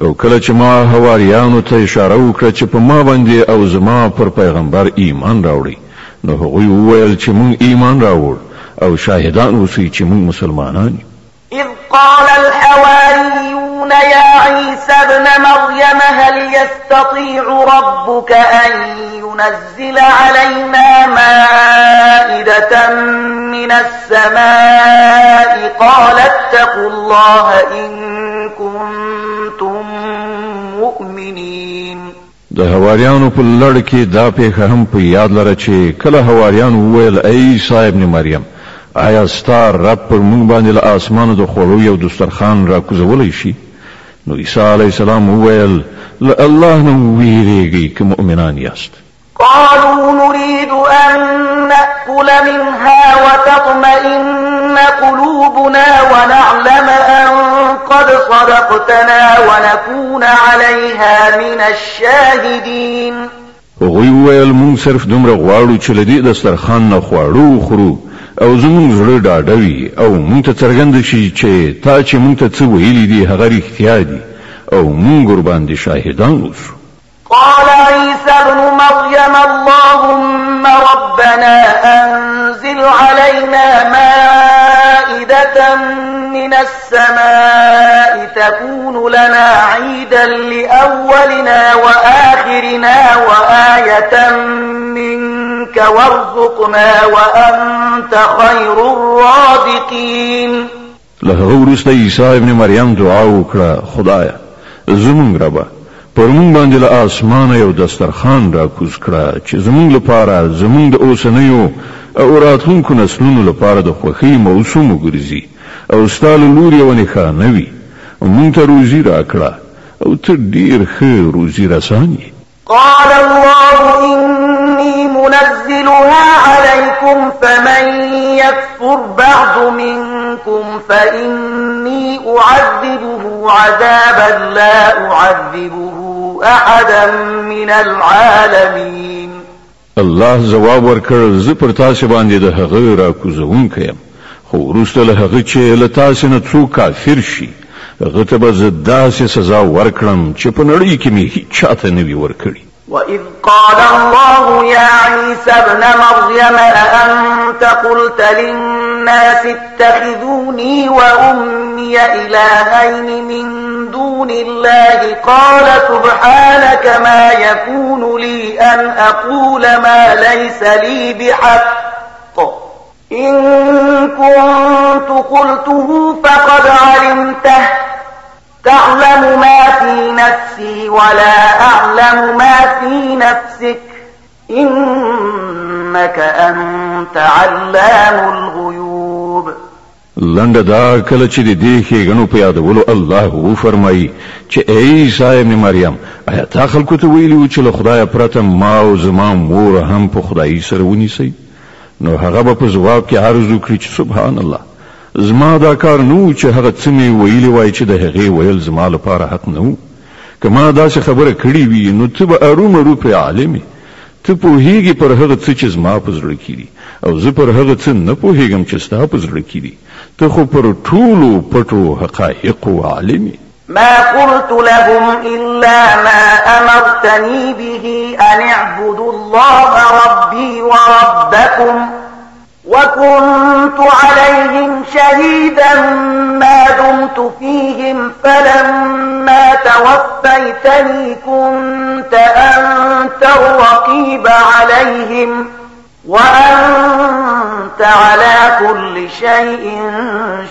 او کله چې ما حواریانو ته اشاره وکړه چې په ما باندې او زما پر پیغمبر ایمان راوړي نو هغوی وویل چې موږ ایمان راوړ او شاهدان اوسئ چې موږ مسلمانان یو. إذ قال الحواريون يا عيسى ابن مريم هل يستطيع ربك أن ينزل علينا مائدة من السماء قال اتقوا الله إن كنتم مؤمنين. د حواریانو په لړ کې دا پیښه هم په یاد لره چې کله حواریانو وویل ای عیسی ابن مریم آیا ستا رب پر موږ باندې له اسمانو د خوړو یو دسترخوان را کوزولی شي نو عیسی علیه السلام وویل له الله نه ویریږئ که مؤمنان یاست. قالوا نريد أن نأكل منها وتطمئن قلوبنا ونعلم أن قد صدقتنا ونكون عليها من الشاهدين. هغوی وویل موږ صرف دومره غواړو چې له دې دسترخوان نه خواړه وخورو او زموږ زړه ډاډه وي او موږ ته څرګنده شي چې تا چې موږ ته څه ویلي دي هغه رښتیا دي او موږ ورباندې شاهدان اوسو. قال عيسى ابن مريم اللهم ربنا أنزل علينا مائدة من السماء تكون لنا عيدا لأولنا وآخرنا وآية منك وارزقنا وأنت خير الرازقين. له ورسته عیسی ابن مریم دعا وکړه، خدایا زمونږ ربه پر مونږ باندې له اسمانه یو دسترخوان را کوز کړه چې زمونږ لپاره، زمونږ د اوسنیو او راتلونکو نسلونو لپاره د خوښۍ موسم وګرځي او ستا له لورې یوه نښانه وي. مونږ ته روزي راکړه او ته ډېر ښه روزي رسان یې. قال الله إني منزلها عليكم فمن يكفر بعد منكم فإني أعذبه عذابا لا أعذبه أحدا من العالمين. الله جواب ورکړ، زه پر تاسې باندې د هغه راکوزونکی یم، خو وروسته له هغه چې له تاسې نه څوک کافر شي هغه ته به زه داسې سزا ورکړم چې په نړۍ کې مې هیچ چاته نه وي ورکړي. وإذ قال الله يا عيسى ابن مريم أأنت قلت للناس اتخذوني وأمي إلهين من دون الله قال سبحانك ما يكون لي أن أقول ما ليس لي بحق إن كنت قلته فقد علمته تعلم ما في نفسي ولا أعلم ما في نفسك إنك أنت علام الغيوب. لنډه دا کله چې د دې ښېګڼو په یادولو الله وفرمایي چې ای عیسی ابن مریم، آیا تا خلکو ته ویلي وو چې له خدایه پرته ما او زما مور هم په خدایي سره ونیسئ؟ نو هغه به په ځواب کې عرض وکړي چې سبحان الله، زما دا کار نو چې هغه څه مې ویلي وای چې د هغې ویل زما لپاره حق نه و. که ما داسې خبره کړې وي نو ته به ارومرو پرې عالم یې. ته پوهېږي پر هغه څه چې زما په زړه کې دي او زه پر هغه څه نه پوهېږم چې ستا په زړه کې دي. ته خو پر ټولو پټو حقایقو عالم یې. ما قلت لهم إلا ما أمرتني به أن اعبدوا الله ربي وربكم وكنت عليهم شهيدا ما دمت فيهم فلما توفيتني كنت أنت الرقيب عليهم وأنت على كل شيء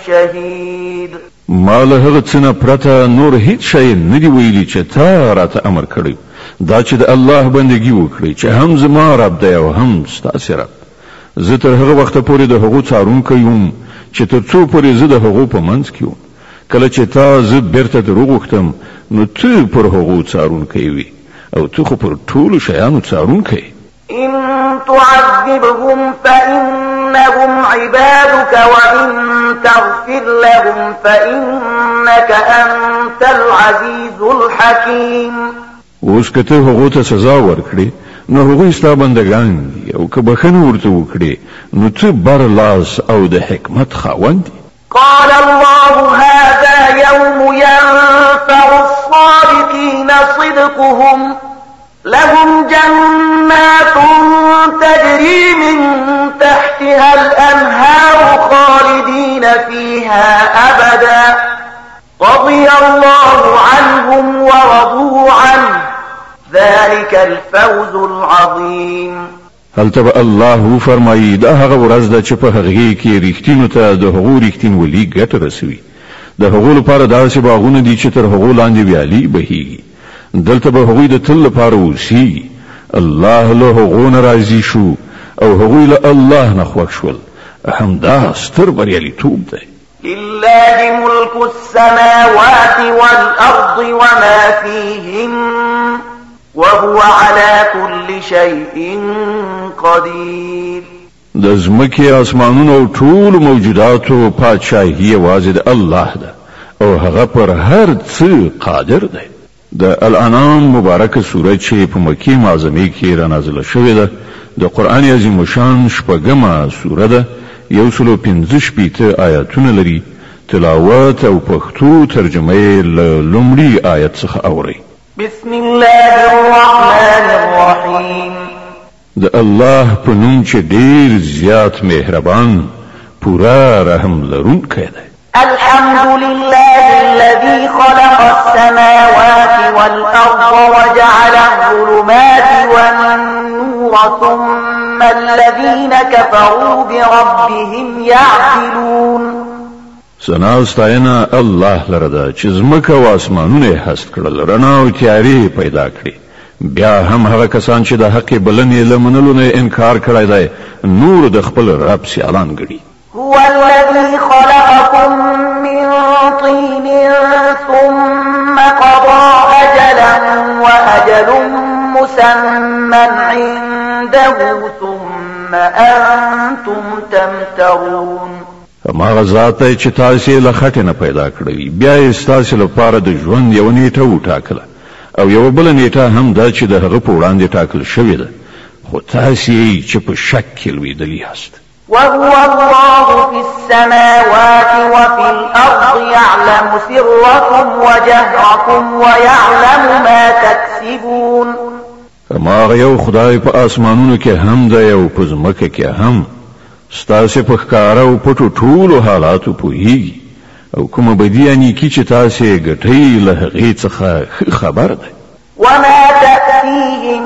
شهيد. ما له هغه څه نه پرته نور هیڅ شی نه دی ویلي چې تا راته امر کړی، دا چې د الله بندګي وکړي چې هم زما رب دی او هم ستاسې رب. زه تر هغه وخته پورې د هغو څارونکی یم چې تر څو پورې زه د هغو په منځ کې وم. کله چې تا زه بیرته در وغوښتم نو ته پر هغو څارونکی وي او ته خو پر ټولو شیانو څارونکی. إن تعذبهم فإنهم عبادك وإن تغفر لهم فإنك أنت العزيز الحكيم. اوس که ته هغو ته سزا ورکړې نو هغوی ستا بندګان دي او که بخښنه ورته وکړې نو ته بر لاس او د حکمت خاوند دي. قال الله هذا يوم ينفع الصادقين صدقهم لهم جنات تجري من تحتها الأنهار خالدين فيها أبدا رضي الله عنهم ورضوا عنه ذلك الفوز العظيم. هلته الله فرمایي دا هغه ورځ ده چې په هغې کې رښتینو ته د هغو رښتینولي ګټه رسوي. د هغو لپاره داسې باغونه دي چې تر هغو لاندې ویالې بهیږي. دلته به هغوی د تل لپاره اوسیږي. الله له هغو نه راضي شو او هغوی له الله نه خوښ شول. همدا ستر بریالیتوب دی. لله ملك السماوات والأرض وما فيهن وهو على كل شيء قدير. د ځمکې اسمانونو او ټولو موجوداتو پادشاهي یوازې د الله ده او هغه پر هر څه قادر دی. د الانعام مبارکه سوره چې په مکې معظمه کې را نازله شوې ده د قرآن عظیم شان شپږمه سوره ده. 115 آیاتونه لري. تلاوت او پښتو ترجمه له لومړي آیت څخه اوري. بسم الله الرحمن د الله په نوم چې ډیر زیات مهربان پورا رحم لرونکی دی. الحمد لله الذي خلق السماوات والأرض وجعل الظلمات والنور ثم الذين كفروا بربهم يعدلون. ثنا ستاینه الله لره ده چې زمکه او اسمانونه هست کړل، رڼا او تیارې پیدا کړې. بیا هم هغه کسان چې د حق بلنې له منلو نه انکار کړی دی نور د خپل رب سیالان ګڼي. هو الذي خلقكم من طين ثم قضى أجلا وأجل مسمى عنده ثم أنتم تمترون. ما ذات چې تاسو له خټه نه پیدا کړی بیا یې تاسو لپاره د ژوند یو نیټه وټاکله او یو بل نیټه هم دا چې د هغه په وړاندې ټاکل شوې ده، خو تاسو یې چې په شک کې لویدلی یاست. وهو الله في السماوات وفي الأرض يعلم سركم وجهركم ويعلم ما تكسبون. ما یو خدای په اسمانونو کې هم دی او په ځمکه کې هم، ستاسو په ښکارا او پټو ټولو حالاتو پوهیږي او کومه بدیانی کی چې تاسو ګټي له هغې څخه خبر ده. وما تأتيهم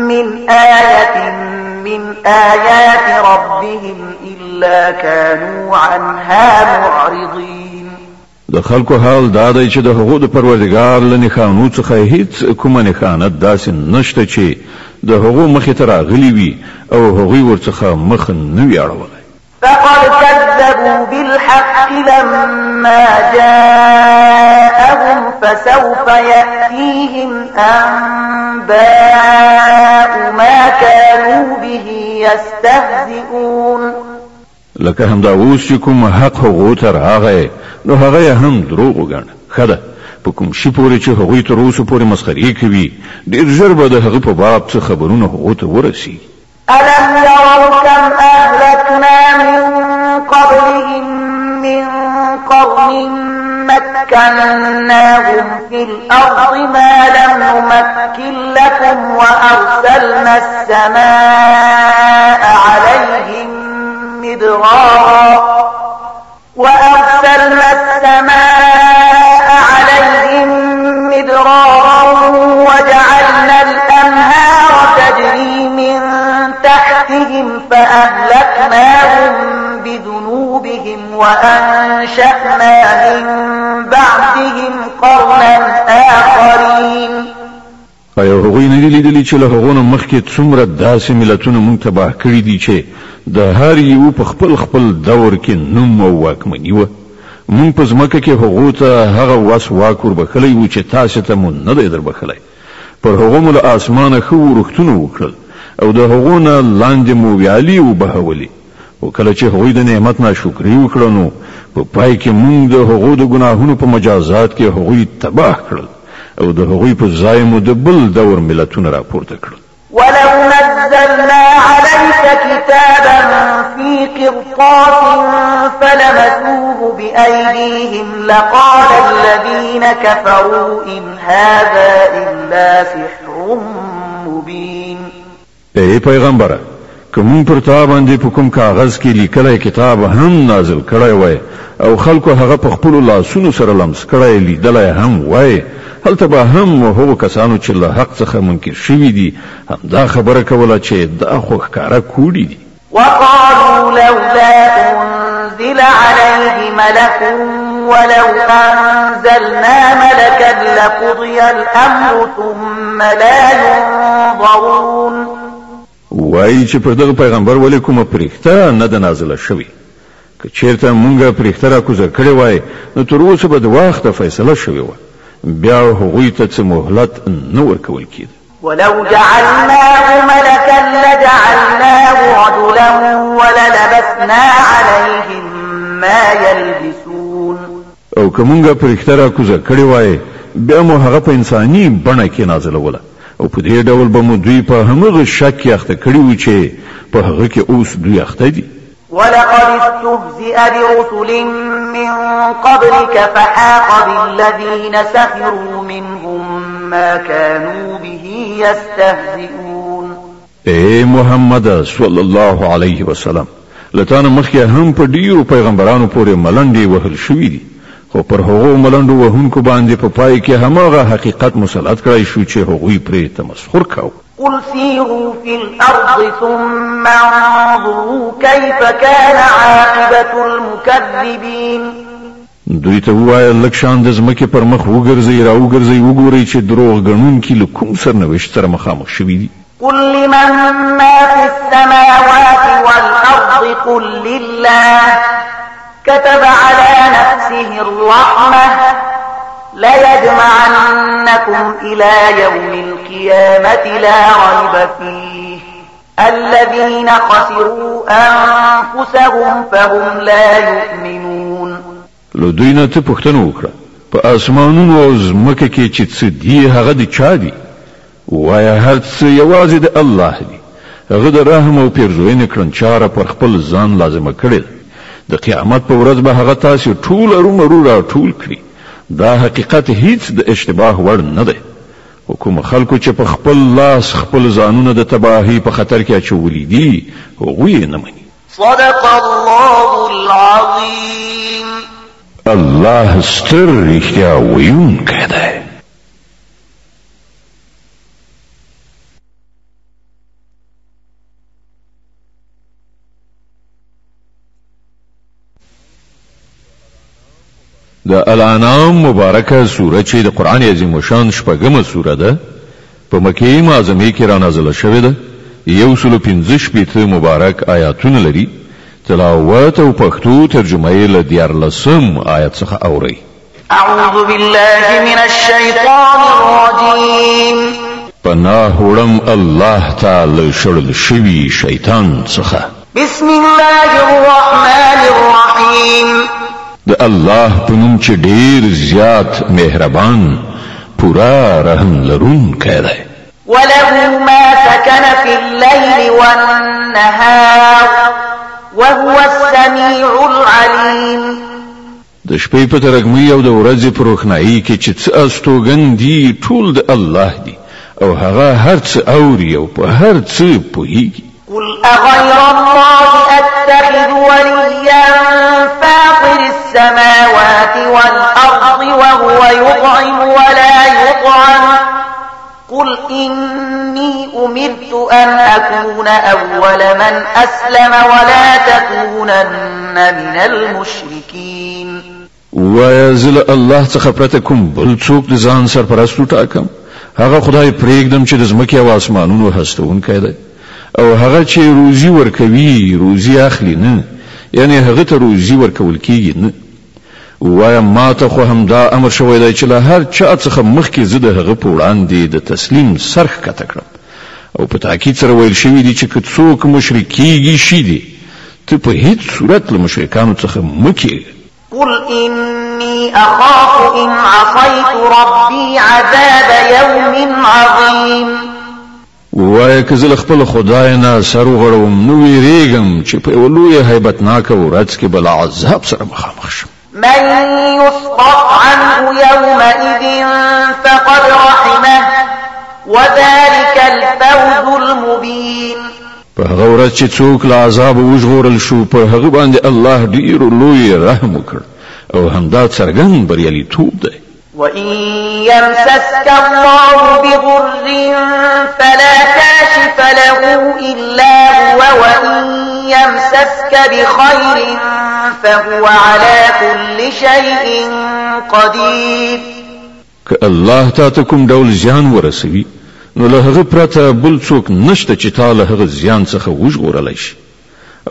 من آية من آيات ربهم إلا كانوا عنها معرضين. د خلکو حال دا دی چې د هغو د پروردګار له نښانو څخه هیڅ کومه نښانت داسې نشته چې د هغو مخې ته راغلي وي او هغوی ورڅخه مخ نه وي اړولی. فقد كذبوا بالحق لما جاءهم فسوف يأتيهم أنباء ما كانوا به يستهزئون. لکه همدا اوس چې کوم حق هغو ته راغی نو هغه هم دروغ وګڼه. ښه ده، په کوم شي پورې چې هغوی تر اوسه پورې مسخرې کوي ډېر ژر به د هغه په باب څه خبرونه هغو ته ورسي. ألم يروا كم أهلكنا من قبلهم من قرن مكناهم في الأرض ما لم نمكن لكم وأرسلنا السماء عليهم مدرارا وجعلنا الأنهار تجري من تحتهم فأهلكناهم بذنوبهم وأنشأنا من بعدهم قرنا آخرين. ایا هغوی نه دي لیدلي چې له هغو نه مخکې څومره داسې ملتونه موږ تباه کړي دي چې د هر یو په خپل خپل دور کې نوم او واکمني وه؟ موږ په ځمکه کې هغو ته هغه وس واک وربښلی و چې تاسو ته مو نه دی دربښلی. پر هغو مو له اسمانه ښه ورښتونه وکړل او د هغو نه لاندې مو ویالې وبهولې، او کله چې هغوی د نعمت ناشکري وکړه نو په پای کې موږ د هغو د ګناهونو په مجازات کې هغوی تباه کړل او د هغوی په ځای مو د بل دور ملتونه راپورته کړل. ولو نزلنا عليك كتابا في قرطاس فلمسوه بأيديهم لقال الذين كفروا إن هذا إلا سحر مبين. ای پیغمبره، کوم پر تا باندې په کوم کاغذ کې لیکلای کتاب هم نازل کړی وای او خلکو هغه په خپل لاسونو سره لمس کړی لیدلای هم وای، هلته به هم هغو کسانو چې له حق څخه منکر شوي دي هم دا خبره کوله چې دا خو ښکاره کوړي دي. وقالوا لولا أنزل عليه ملك ولو أنزلنا ملكا لقضي الأمر ثم لا ينظرون. وای چې پر دغه پیغمبر ولې کومه پرښتہ نه ده نازله شوې، که چېرته مونږه پرښتہ راکوزه کړې وای نو تر اوسه به د وخته فیصله شوې وه، بیا هغوی ته څه مهلت نه ورکول کېده. ولو جعلناه ملكا لجعلناه رجلا وللبسنا عليهم ما يلبسون. او که مونږه پرښتہ راکوزه کړې وای بیا مو هغه په انساني بڼه کې نازلوله او په دې ډول به مو دوی په همغه شک اخته کړي وو چې په هغه کې اوس دوی اخته دي. ولقد استهزئ برسل من قبلك فحاق بالذين سخروا منهم ما كانوا به يستهزئون. اے محمد صلی الله علیه وسلم لتانه مخکې هم په ډیرو پیغمبرانو پورې ملنډې وهل شوې دي خو پر هغو ملنډو وهونکو باندې په پای کې هماغه حقیقت مسلط کړی شو چې هغوی پرې تمسخر کاوه. قل سيروا في الأرض ثم انظروا كيف كان عاقبة المكذبين. دوی ته ووایه لږ شان د ځمکې پر مخ وګرځئ راوګرځئ وګورئ چې دروغ ګڼونکي له کوم سرنوشت سره مخامخ شوي دي. قل لمن ما في السماوات والأرض قل لله كتب على نفسه الرحمة ليجمعنكم إلى يوم القيامة لا ريب فيه الذين خسروا أنفسهم فهم لا يؤمنون. لو دوی نه ته پوښتنه وکړه په اسمانونو او ځمکه کې چې څه دي هغه د چا دي؟ وایه هر څه یوازې د الله دی. هغه د رحم او پیرزوینې کړنچاره پر خپل ځان لازمه کړې. د قیامت په ورځ به هغه تاسو ټول ارومرو را ټول کړي. دا حقیقت هیڅ د اشتباه وړ نه دی. حکومت خلکو چې په خپل لاس خپل ځانونه د تباهي په خطر کې اچولي دي هغوی نه مني. صدق الله العظیم. الله ستر رښتیا ویونکی دی. د الانام مبارکه سوره چې د قران عظیم شان شپږمه سوره ده په مکه معظمه کې را نازله شوې ده. 115 مبارک آیاتونه لري. تلاوت او پښتو ترجمه یې له 14 آیت څخه اوري. اعوذ بالله من الشیطان الرجیم. پناه وړم الله تعالی شړل شوی شیطان څخه. بسم الله الرحمن الرحیم. د الله په نوم چې ډیر زیات مهربان پورا رحم لرونکی دی. وله ما سكن في الليل والنهار وهو السميع العليم. د شپې په ترګمۍ او د ورځې په روښنايي کې چې څه استوګن دي ټول د الله دي او هغه هر څه اوري او په هر څه پوهیږي. قل أغير الله أتخذ وليا فاطر السماوات والأرض وهو يطعم ولا يطعم قل إني أمرت أن أكون أول من أسلم ولا تكونن من المشركين. ويزل الله څخه پرته کوم بل څوک د ځان سرپرست وټاکم. هغه خدای پرېږدم چې د ځمکې او اسمانونو هستونکی دی او هغه چې روزي ورکوي روزي اخلي نه، یعنی هغه ته روزي ورکول کیږي نه. وایم ما ته خو همدا امر شوی دی چې له هر چا څخه مخکې زه د هغه په وړاندې د تسلیم سر ښکته کړم او په تاکید سره ویل شوي دي چې که څوک مشرک کیږي شي دي ته په هیڅ صورت له مشرکانو څخه مه کیږه. قل إني أخاف إن عصيت ربي عذاب يوم عظيم. وای که زه خپل خدای نه سر وغړوم نو ویریږم چې په لوی هیبتناک ورځ کې بل عذاب سره مخامخ شم. من يصرف عنه يومئذ فقد رحمه وذلك الفوز المبين. په هغه ورځ چې څوک له عذاب وژغورل شو په هغه باندې الله ډیر لوی رحم وکړ او همدا څرګند بریالیتوب دی. وإن يمسسك الله بضر فلا كاشف له إلا هو وإن يمسسك بخير فهو على كل شيء قدير. که الله تاسو کوم ډول زیان ورسوي نو له هغه پرته بل څوک نشته چې تعالی هغه زیان څخه وژغورلی شي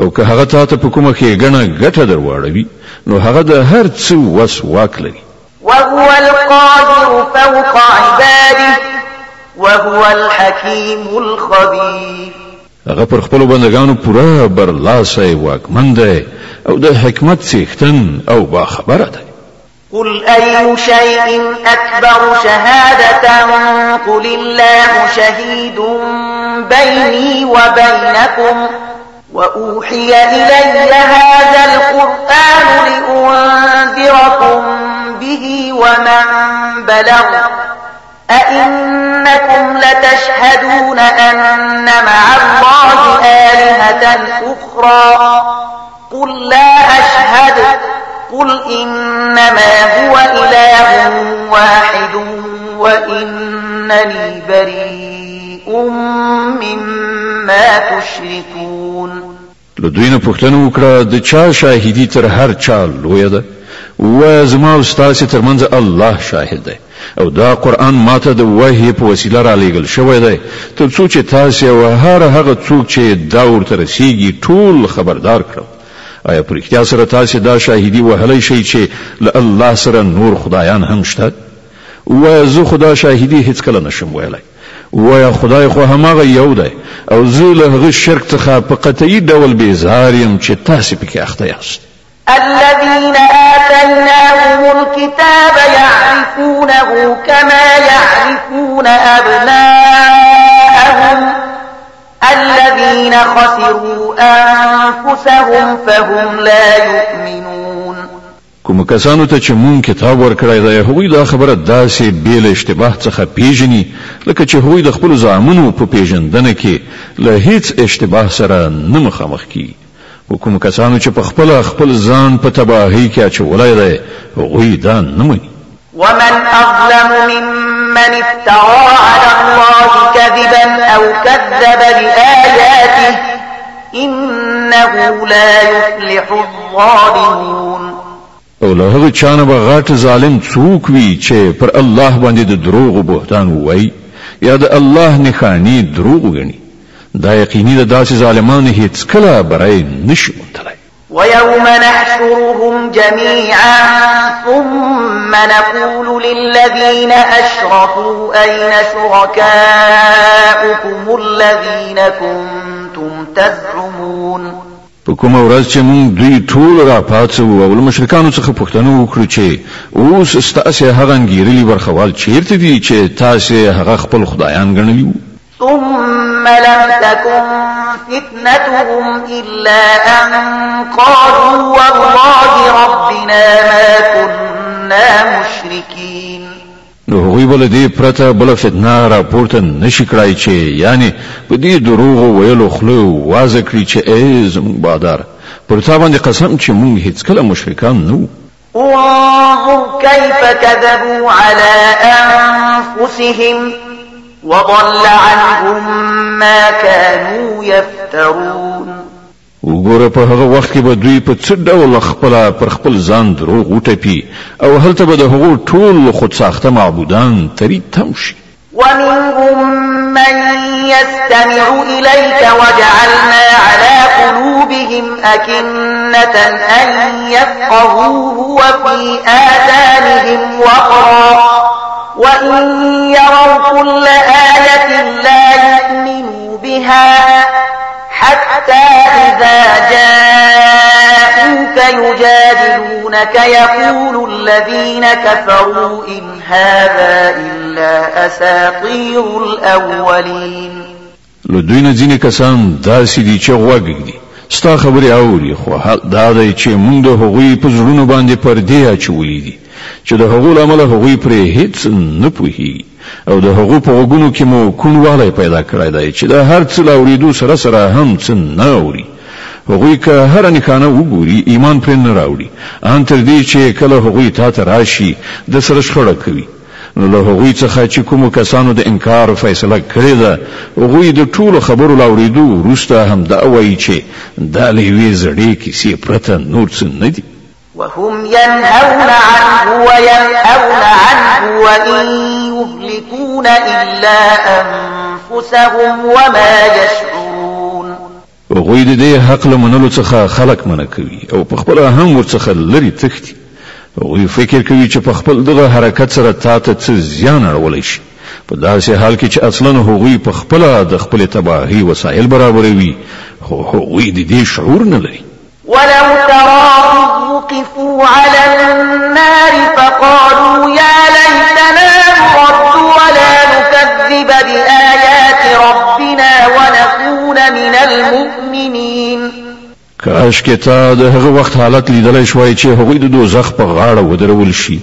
او که هغه تاسو په کومه ښېګڼه ګټه درواړوي نو هغه د هر څه وس واک لري. وهو القادر فوق عباده وهو الحكيم الخبير. هغه پر خپل بندگانو پورا برلاسه واکمن دی او د حکمت څښتن او با خبره دی. قل أي شيء أكبر شهادة قل الله شهيد بيني وبينكم وأوحي إلي هذا القرآن لأنذركم به ومن بلغ أئنكم لتشهدون أن مع الله آلهة أخرى قل لا أشهد قل إنما هو إله واحد وإنني بريء مما تشركون. لدوینه پوښتنه وکړه د چا شاهدی تر هر چا لویه ده؟ و زما او ستاسې ترمنځ الله شاهد دی او دا قرآن ماته د وحی په وسیله را لېږل شوی دی تر څو چې تاسې او هر هغه څوک چې دا ورته رسیږي ټول خبردار کړم. آیا په رښتیا سره تاسې دا شاهدي وهلی شئ چې له الله سره نور خدایان هم شته؟ و زه خدا شاهدي هیڅکله نشم ویلی. ویا خدای خو هماغه یو دی او زه له هغه شرک څخه په قطعي ډول بیزار یم چې تاسې پکې اخته یاست. الذين آتيناهم الكتاب يعرفونه كما يعرفون أبناءهم الذين خسروا أنفسهم فهم لا يؤمنون. کوم کسانو ته چې مون کتاب ورکړی دی هغوی دا خبره داسې بې له اشتباه څخه پیژني لکه چې هغوی د خپلو زامنو په پیژندنه کې له هیڅ اشتباه سره نه مخامخ کیږي. کوم کسانو چې په خپل ځان په تباهۍ کې اچولی دی هغوی دا نه مني. ومن أظلم ممن افترى على الله كذبا أو كذب بآياته إنه لا يفلح الظالمون. او له هغه چانه به غټ ظالم څوک وي چې پر الله باندې د دروغ او بهتان وایي یا د الله نښانې دروغ وګڼي دا یقیني ده داسې ظالمان هیڅکله بری نشي موندلی. ويوم نحشرهم جميعا ثم نقول للذين أشركوا أين شركاؤكم الذين كنتم تزعمون. په کومه ورځ چې موږ دوی ټول را پاڅو او له مشرکانو څخه پوښتنه وکړو چې اوس ستاسې هغه انګېرلي برخوال چیرته دي چې تاسې هغه خپل خدایان ګڼلي وو؟ ثم لم تكن فتنتهم إلا أن قالوا والله ربنا ما كنا مشركين. نو هغوی بل دې پرته بل فتنه را پورته نشي کړای چې یعنی په دې دروغ ویلو خوله واضح کړي چې ای زموږ بادار پر تا باندې قسم چې موږ هیڅکله مشرکان نه وو. انظر كيف كذبوا على أنفسهم وضل عنهم ما كانوا يفترون. وګوره په هغه وخت کې به دوی په څه ډول پر خپل ځان دروغ وټپي او هلته به د هغو ټول خود ساخته معبودان تری تم شي. ومنهم من يستمع إليك وجعلنا على قلوبهم أكنة أن يفقهوه وفي آذانهم وقرا وإن يروا كل آية لا يؤمنوا بها حتى إذا جاءوك يجادلونك يقول الذين كفروا إن هذا إلا أساطير الأولين. لدوینه ځینې کسان داسې دي چې غوږ ږدي ستا خبرې اوري خو دا دی چې موږ د هغوی په زړونو باندې پردې اچولي دي چې د هغو له امله هغوی پرې هیڅ نه پوهېږي او د هغو په غوږونو کې مو کوڼوالی پیدا کړی دی چې د هر څه له اورېدو سره سره هم څه نه اوري. هغوی که هره نښانه وګوري ایمان پرې نه راوړي ان تر دې چې کله هغوی تا ته راشي د سره شخړه کوي. نو له هغوی څخه چې کومو کسانو د انکار فیصله کړې ده هغوی د ټولو خبرو له اورېدو وروسته هم دا وایي چې دا له یوې زړې کیسې پرته نور څه نه دي. وهم ينهون عنه وينأون عنه وإن يهلكون إلا أنفسهم وما يشعرون. هغوی د دې حق له منلو څخه خلق منع کوي او په خپله هم ورڅخه لرې تښتي. هغوی فکر کوي چې په خپل دغه حرکت سره تا ته څه زیان اړولی شي په داسې حال کې چې اصلا هغوی په خپله د خپلې تباهۍ وسایل برابروي خو هغوی د دې شعور نه لري. ولو ترى إذ وقفوا على النار فقالوا يا ليتنا نرد ولا نكذب بآيات ربنا ونكون من المؤمنين. کاش کې تا د هغه وخت حالت لیدلی شوای چې هغوی د دوزخ په غاړه ودرول شي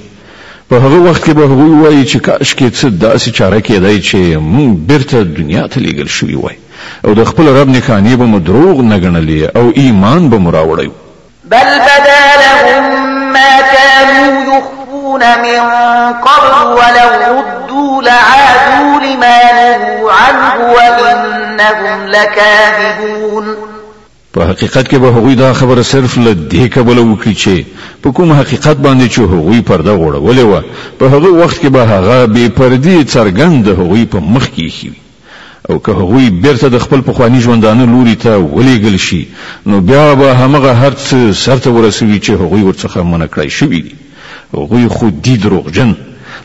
په هغه وخت کې به هغوی وایي چې کاش کې څه داسې چاره کېدای چې موږ بیرته دنیا ته لیږل شوي وای او د خپل رب نښانې به مو دروغ نه ګڼلې او ایمان به مو راوړی. بل بدا لهم ما كانوا يخفون من قبل ولو ردوا لعادوا لما نهوا عنه وإنهم لكاذبون. په حقیقت کې به هغوی دا خبره صرف له دې کبله وکړي چې په کوم حقیقت باندې چې هغوی پرده غوړولې وه په هغه وخت کې به هغه بې پردې څرګند هغوی په مخ کې ایښي وي او که هغوی بیرته د خپل پخواني ژوندانه لوري ته ولېږل شي نو بیا به همغه هر څه سرته ورسوي چې هغوی ورڅخه منع کړی شوي دي. هغوی خو دي دروغجن،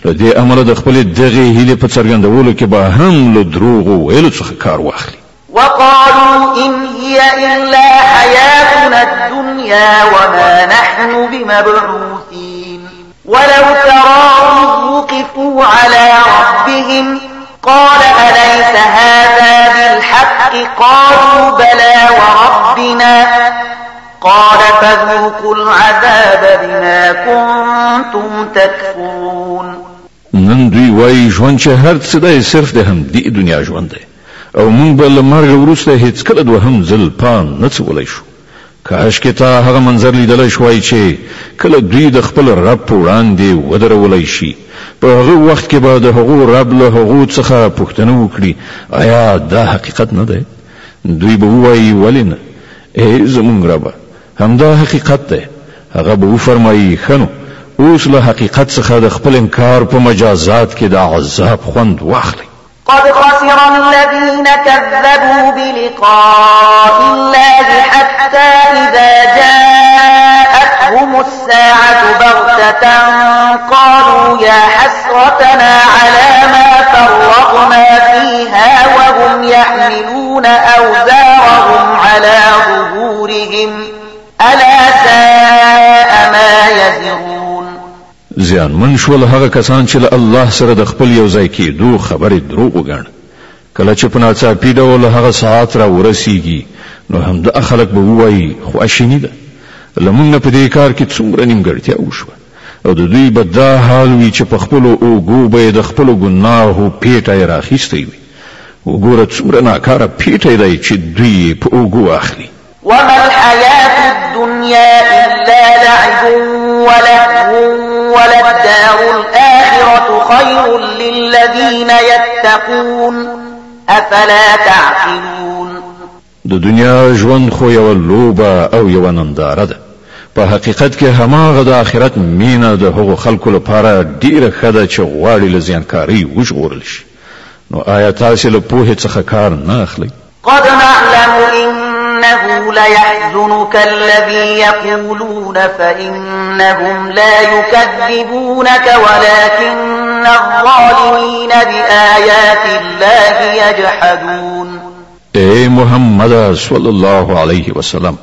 له دې امله د خپلې دغې هیلې په څرګندولو کې به هم له دروغو ویلو څخه کار واخلي. وقالوا إن هي إلا حياتنا الدنيا وما نحن بمبعوثين ولو ترى إذ وقفوا على ربهم قال أليس هذا بالحق قالوا بلى وربنا قال فذوقوا العذاب بما كنتم تكفرون. نن دوی وایي ژوند چې هر څه دی صرف د همدې دنیا ژوند دی او موږ به له مرګ وروسته هیڅکله دوهم ځل پام نه څکولی شو. کاش کې تا هغه منظر لیدلی شوای چې کله دوی د خپل رب په وړاندې ودرولی شي په هغه وخت کې به د هغو رب له هغو څخه پوښتنه وکړي آیا دا حقیقت نه دی؟ دوی به ووایي ولې نه؟ ای زموږ ربه همدا حقیقت دی. هغه به وفرمایي ښه نو اوس له حقیقت څخه د خپل انکار په مجازات کې د عذاب خوند واخلئ. قد خسر الذين كذبوا بلقاء الله حتى إذا جاءتهم الساعة بغتة قالوا يا حسرتنا على ما فرطنا فيها وهم يحملون أوزارهم على ظهورهم ألا ساء ما يزرون. زیان من شول هغه کسان چې له الله سره د خپل یو ځای کېدو خبرې دروغ وګڼ. کله چې په ناڅاپي ډول هغه ساعت را ورسیږي نو همدا خلک به ووایي خواشیني ده لمونږ نه په دې کار کې څومره نیمګړتیا وشوه او د دوی به دا حال وي چې په خپلو اوږو به یې د خپلو ګناهو پیټه یې راخیستی وي. وګوره څومره ناکاره پیټی دی چې دوی په اوږو اخلي. وما الحياة الدنيا إلا لعب ولهو وللدار الآخرة خير للذين يتقون أفلا تعقلون. د دنیا ژوند خو یو لوبه او یو ننداره ده. په حقیقت کې هماغه د آخرت مینه د هغو خلکو لپاره ډیره ښه ده چې غواړي له زیانکارۍ وژغورل شي. نو آیا تاسې له پوهې څخه کار نه اخلئ؟ قد نعلم إنه ليحزنك الذي يقولون فإنهم لا يكذبونك ولكن الظالمين بآيات الله يجحدون. اے محمد صلی الله علیه وسلم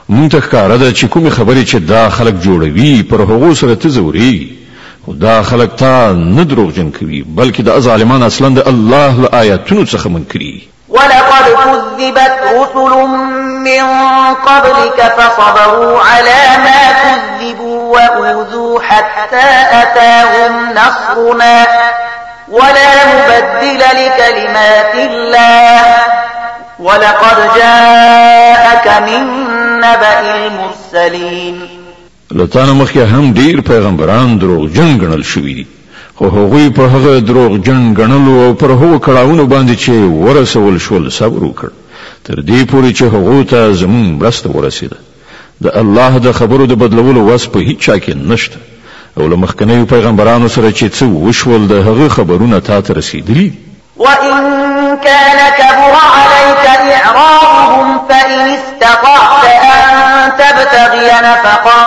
مونږ ته ښکاره ده چې کومې خبرې چې دا خلک جوړوي پر هغو سره ته ځورېږي خو دا خلک تا نه دروغجن کوي بلکې دا ظالمان اصلا د الله له آیاتونو څخه منکري. ولقد كذبت رسل من قبلك فصبروا على ما كذبوا وأوذوا حتى أتاهم نصرنا ولا مبدل لكلمات الله ولقد جاءك من نبأ المرسلين. لتانا مخکې هم ډیر پیغمبران دروغجن ګڼل شوي دي خو هغوی په هغه دروغجن ګڼلو او پر هغو کړاوونو باندې چې ورسول شول صبر وکړ تر دې پورې چې هغو ته زموږ مرسته ورسېده. د الله د خبرو د بدلولو وس په هیڅ چا کې نشته او له مخکنیو پیغمبرانو سره چې څه وشول د هغه خبرونه تا ته رسېدلي. وإن كان كبر عليك إعراضهم فإن استطعت أن تبتغي نفقا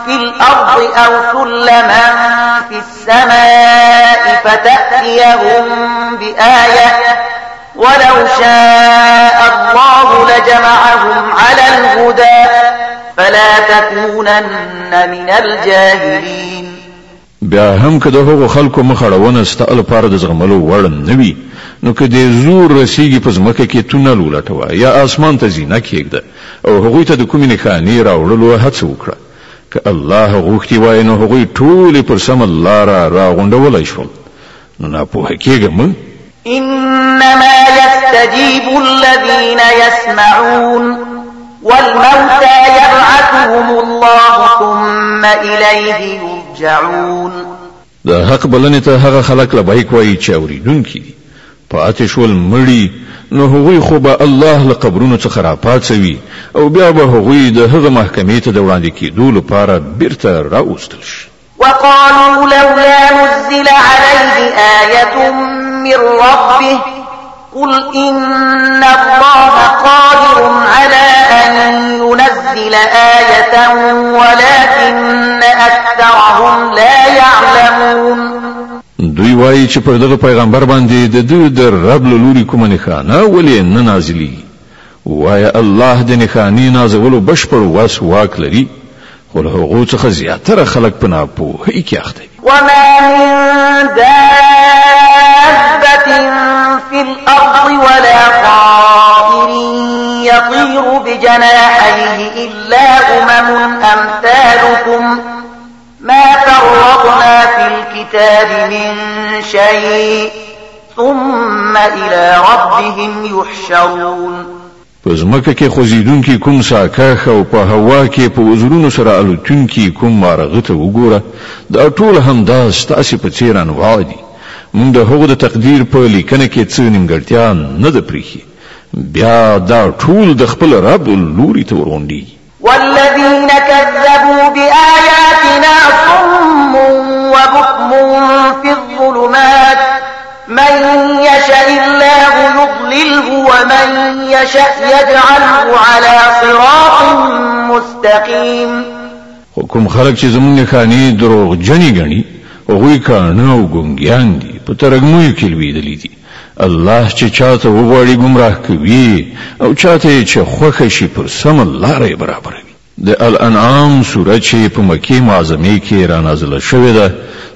في الأرض أو سلما في السماء فتأتيهم بآية ولو شاء الله لجمعهم على الهدى فلا تكونن من الجاهلين. بیا هم که د هغو خلکو مخړونه ستا لپاره د زغملو وړ نه وي نو که د زور رسیږي په ځمکه کې تونل ولټوه یا اسمان ته زینه کښېږده او هغوی ته د کومې نښانې راوړلو هڅه وکړه. که الله غوښتي وای نو هغوی ټول پر سم لاره راغونډولای شول. نو ناپوهه کېږم. إنما يستجيب الذين يسمعون والموتى يبعثهم الله ثم إليه يرجعون. د حق بلنې ته هغه خلک لبیک وایي چې اورېدونکي دي. پاتې شول مړي نو هغوی خو به الله له قبرونو څخه راپاڅوي او بیا به هغوی د هغه محکمې ته د وړاندې کېدو لپاره بیرته راوستل شي. وقالوا لولا نزل عليه آية من ربه قل إن الله قادر على أن ينزل آية ولكن أكثرهم لا يعلمون. دوی وایي چې پر دغه پیغمبر باندې د دوی د رب له لوري کومه نښانه ولې نه نازلېږي. وایي الله د نښانې نازولو بشپړ وس واک لري خو له هغو څخه زیاتره خلک په ناپوهۍ کې اخته دي. وما من دابة في الأرض ولا طائر يطير بجناحيه إلا أمم أمثالكم ما فرطنا في الكتاب من شيء ثم إلى ربهم يحشرون. په ځمکه کې خوځېدونکي کوم ساکاخ او په هوا کې په وزرونو سره الوتونکي کوم مارغه ته وګوره دا ټول همدا ستاسې په څېر انواع دي. موږ د هغو د تقدیر په لیکنه کې څه نیمګړتیا نه ده پرېښې. بیا دا ټول د خپل رب لوري ته ورغونډېږي. والذين كذبوا بآياتنا صم وبكم في الظلمات من يشاء الله يضلله ومن يشاء يجعله على صراط مستقيم. حکم خلق چې زمونږ نښانې دروغجنې ګڼي هغوی کاڼه او ګونګیان دي په ترږمیو کې لوېدلي دي. الله چې چاته وغواړي ګمراه کوي او چاته چې خوښه شي پر سمه لاره یې برابروي. د الانعام سوره چې په مکې معظمې کې را نازله شوې ده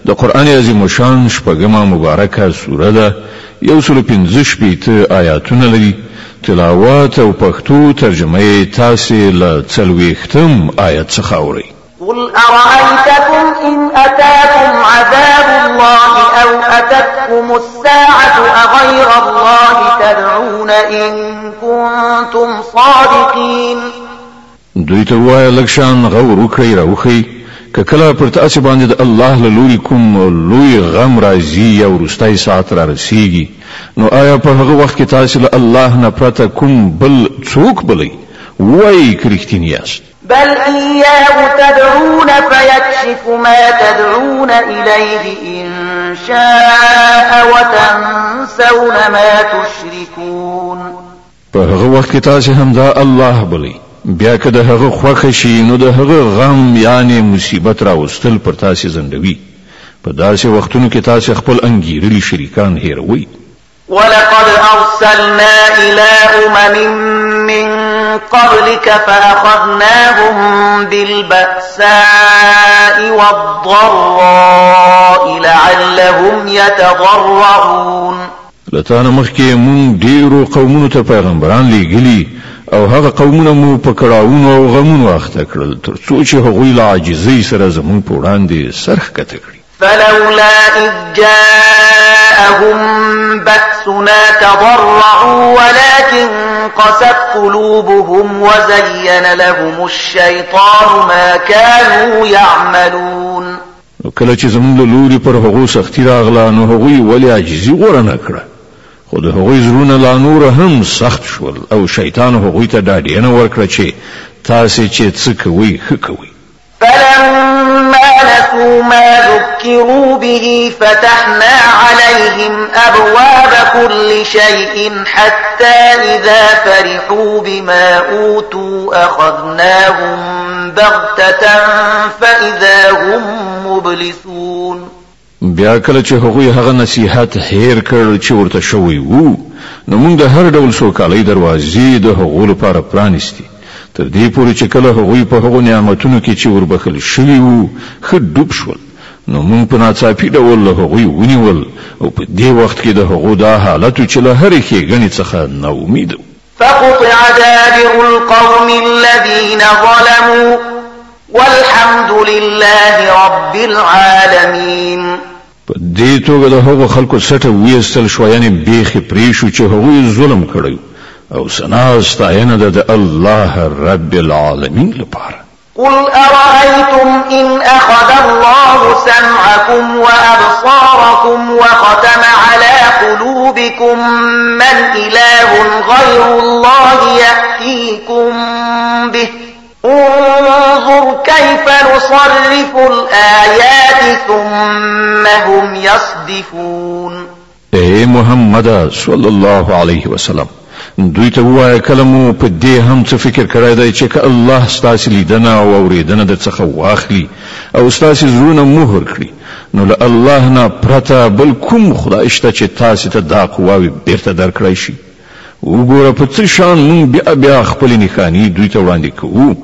د قرآن عظیم شان شپږمه مبارکه سوره ده. 115 آیاتونه لري. تلاوت او پښتو ترجمه یې تاسې له 40 آیت څخه اورئ. قل أرأيتكم إن أتاكم عذاب الله أو أتتكم الساعة أغير الله تدعون إن كنتم صادقين. دوی ته وایه لږ شان غور وکړئ راوښئ که کله پر تاسې باندې د الله له لوري کوم لوی غم راځي یا وروستی ساعت را رسیږي نو آیا په هغه وخت کې تاسې له الله نه پرته کوم بل څوک بلئ؟ وایئ که رښتیني یاست. بل إياه تدعون فيكشف ما تدعون إليه إن شاء وتنسون ما تشركون. په هغه وخت کې تاسې همدا الله بلئ بیا که د هغه خوښه شي نو د هغه غم یعنی مصیبت راوستل پر تاسې زندوي. په داسې وختونو کې تاسې خپل انګیرلي شریکان هیروئ. ولقد أرسلنا إلى أمم من قبلك فأخذناهم بالبأساء والضراء لعلهم يتضرعون. لتانا مخکې مون ډیرو قومونو ته پیغمبران لیږلي او هغه قومونه مو په کړاوونو او غمونو اخته کړل تر څو چې هغوی له عاجزۍ سره زموږ په وړاندې سر ښکته کړي. فلولا إذ جاءهم بأسنا تضرعوا ولكن قست قلوبهم وزين لهم الشيطان ما كانوا يعملون. کله چې زموږ له لوري پر هغو سختي راغله نو هغوی ولې عاجزي غوره نه کړه خو د هغوی زړونه لا نور هم سخت شول او شیطان هغوی ته ډاډینه ورکړه چې تاسې چې څه کوئ ښه کوئ. فلما نسوا ما ذكروا به فتحنا عليهم أبواب كل شيء حتى إذا فرحوا بما أوتوا أخذناهم بغتة فإذا هم مبلسون. بیا کله چې هغوی هغه نصیحت هیر کړ چې ورته شوی وو نو موږ د هر ډول سوکالۍ دروازې د هغو لپاره پرانیستې تر دې پورې چې کله هغوی په هغو نعمتونو کې چې وربخل شوي وو ښه ډوب شول نو موږ په ناڅاپي ډول له هغوی ونیول او په دې وخت کې د هغو دا حالت چې له هرې ښېګڼې څخه ناامید وو. فقطع دابر القوم الذين ظلموا والحمد لله رب العالمين. په دې توګه د هغو خلکو سټه ویستل شو، یعنی بیخي پریشو چې هغوی ظلم کړی او ثنا ستاینه د الله رب العالمین لپاره. قل أرأيتم إن أخذ الله سمعكم وأبصاركم وختم على قلوبكم من إله غير الله يأتيكم به انظر كيف نصرف الآيات ثم هم يصدفون. اے محمد صلی الله علیه وسلم، دوی ته وایه کله مو په دې هم څه فکر کړی دی چې که الله ستاسې لیدنه او اورېدنه در څخه واخلي او ستاسې زړونه مهر کړي، نو له الله نه پرته بل کوم خدای شته چې تاسې ته دا قواوې بیرته درکړی شي؟ وګوره په څه شان مونږ بیا خپلې نښانې دوی ته وړاندې کوو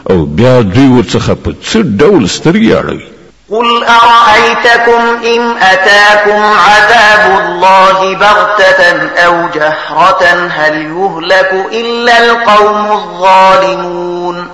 او بیا دوی ورڅخه په څه ډول سترګې اړوي. قل أرأيتكم إن أتاكم عذاب الله بغتة أو جهرة هل يهلك إلا القوم الظالمون.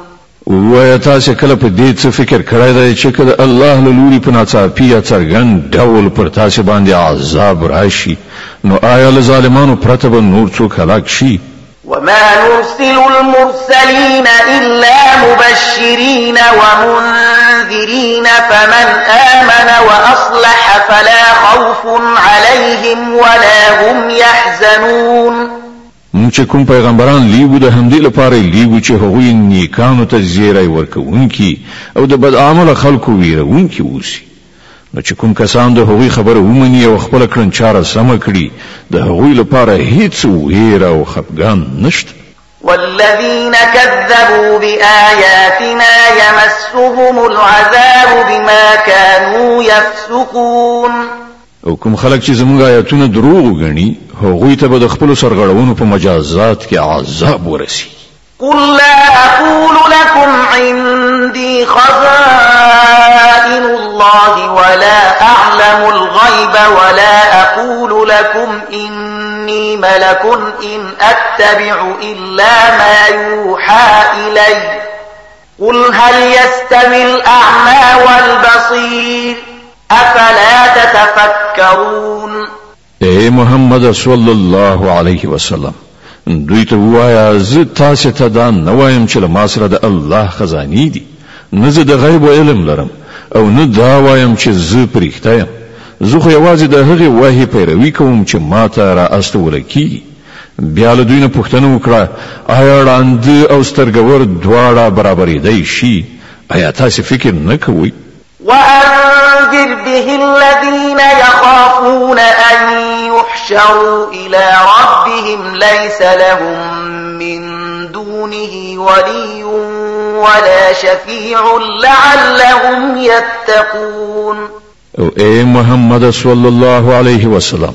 وایه تاسې کله په دې څه فکر کړی دی چې که د الله له لوري په ناڅاپي یا څرګند ډول پر تاسې باندې عذاب راشي، نو آیا له ظالمانو پرته به نور څوک هلاک شي؟ وما نرسل المرسلين إلا مبشرين ومنذرين فمن آمن وأصلح فلا خوف عليهم ولا هم يحزنون. مونږ چې کوم پیغمبران لیږو د همدې لپاره لیږو چې هغوی نیکانو ته زیری ورکوونکي او د بد عمله خلکو ویرونکي اوسي. نو چې کوم کسان د هغوی خبره ومني او خپله کړنچاره سمه کړي، د هغوی لپاره هیڅ ویره او خفګان نشته. والذين كذبوا بآياتنا يمسهم العذاب بما كانوا يفسقون. او کوم خلک چې زموږ آیاتونه دروغ وګڼي، هغوی ته به د خپلو سرغړونو په مجازات کې عذاب ورسي. قل لا أقول لكم عندي خزائن الله ولا أعلم الغيب ولا أقول لكم إني ملك إن أتبع إلا ما يوحى إلي قل هل يستوي الأعمى والبصير أفلا تتفكرون. اے محمد صلی الله علیه وسلم، دوی ته وایا زه تاسو ته دا نه وایم چې له ما سره د الله خزانې دي، نه زه د غیب علم لرم او نه دا وایم چې زه پرېښته یم. زه خو یوازې د هغې وحی پیروي کوم چې ما ته را استوله کېږي. بیا له دوی نه پوښتنه وکړه، آیا ړانده او سترګور دواړه برابرېدی شي؟ آیا تاسې فکر نه کوئ؟ وأنذر به الذين يخافون أن يحشروا إلى ربهم ليس لهم من دونه ولي ولا شفيع لعلهم يتقون. او اے محمد صلی الله علیه وسلم،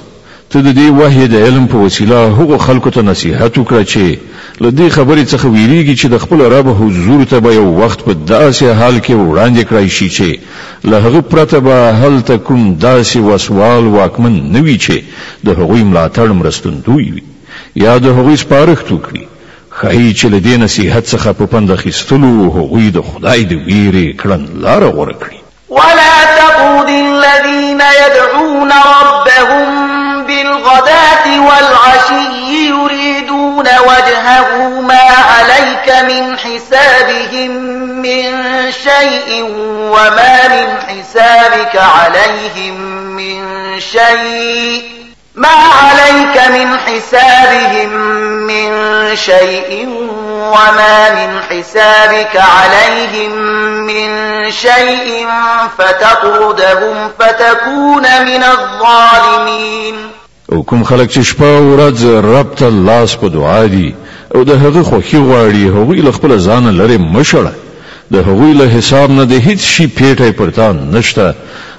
ته د دې وحی د علم په وسیله هغو خلکو ته نصیحت وکړه چې له دې خبرې څخه ویریږي چې د خپل رب حضور ته به یو وخت په داسې حال کې وړاندې کړی شي چې له هغه پرته به هلته کوم داسې وسوال واکمن نه وي چې د هغوی ملاتړ مرستندوی وي یا د هغوی سپارښت وکړي. ښایي چې له دې نصیحت څخه په پند اخیستلو هغوی د خدای د ویرې کړنلاره غوره کړي. ولا تطرد الذين يدعون ربهم بالغداة والعشي يريدون وجهه ما عليك من حسابهم من شيء وما من حسابك عليهم من شيء ما عليك من حسابهم من شيء وما من حسابك عليهم من شيء فتطردهم فتكون من الظالمين. او کوم خلک چې شپه او ورځ رب ته لاس په دعا دي او د هغه خوښي غواړي، هغوی له خپل ځانه لرې مشړه. د هغوی له حساب نه د هیڅ شي پیټی پر تا نشته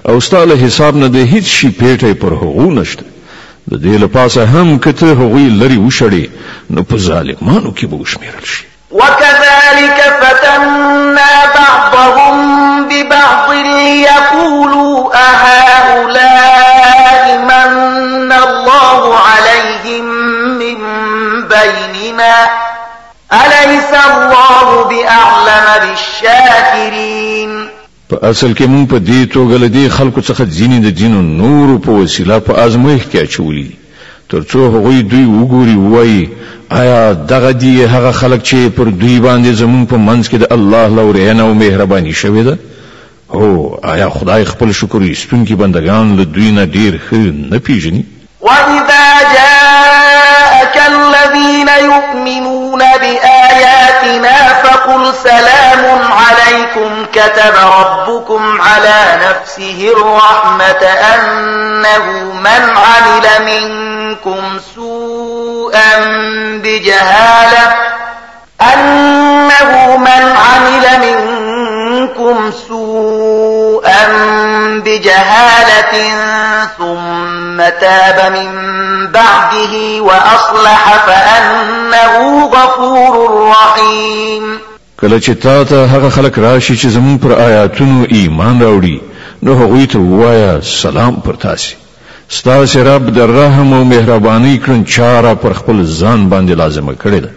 او ستا له حساب نه د هیڅ شي پیټی پر هغو نشته. د دې لپاسه هم که ته هغوی لرې وشړې، نو په ظالمانو کې به وشمېرل شي. وكذلك فتنا بعضهم ببعض ليقولوا أهؤلاء من الله عليهم من بيننا أليس الله بأعلم بالشاكرين. په اصل کې مونږ په دې توګه له دې خلکو څخه ځینې د دین او نور په وسیله په آزمایښت کې اچولي ترڅو هغوی دوی وګوري وایي آیا دغه دی هغه خلک چې پر دوی باندې زمون په منځ کې د الله لورینه او مهرباني شوې ده؟ هو آیا خدای خپل شکر ایستونکي بندگان له دوی نه ډیر ښه نه پیژني؟ وَإِذَا جَاءَكَ الَّذِينَ يُؤْمِنُونَ بِآيَاتِنَا فَقُلْ سَلَامٌ عَلَيْكُمْ كَتَبَ رَبُّكُمْ عَلَى نَفْسِهِ الرَّحْمَةَ أَنَّهُ مَنْ عَمِلَ مِنكُمْ سُوءًا بجهالة ثم تاب من بعده وأصلح فأنه غفور رحيم. کله چې تا ته هغه خلک راشي چې زمون پر آیاتونو ایمان راوړي نو هغوی ته وایا سلام پر تاسو. ستاسو رب د رحم او مهرباني کړن چاره پر خپل ځان باندې لازمه کړی ده.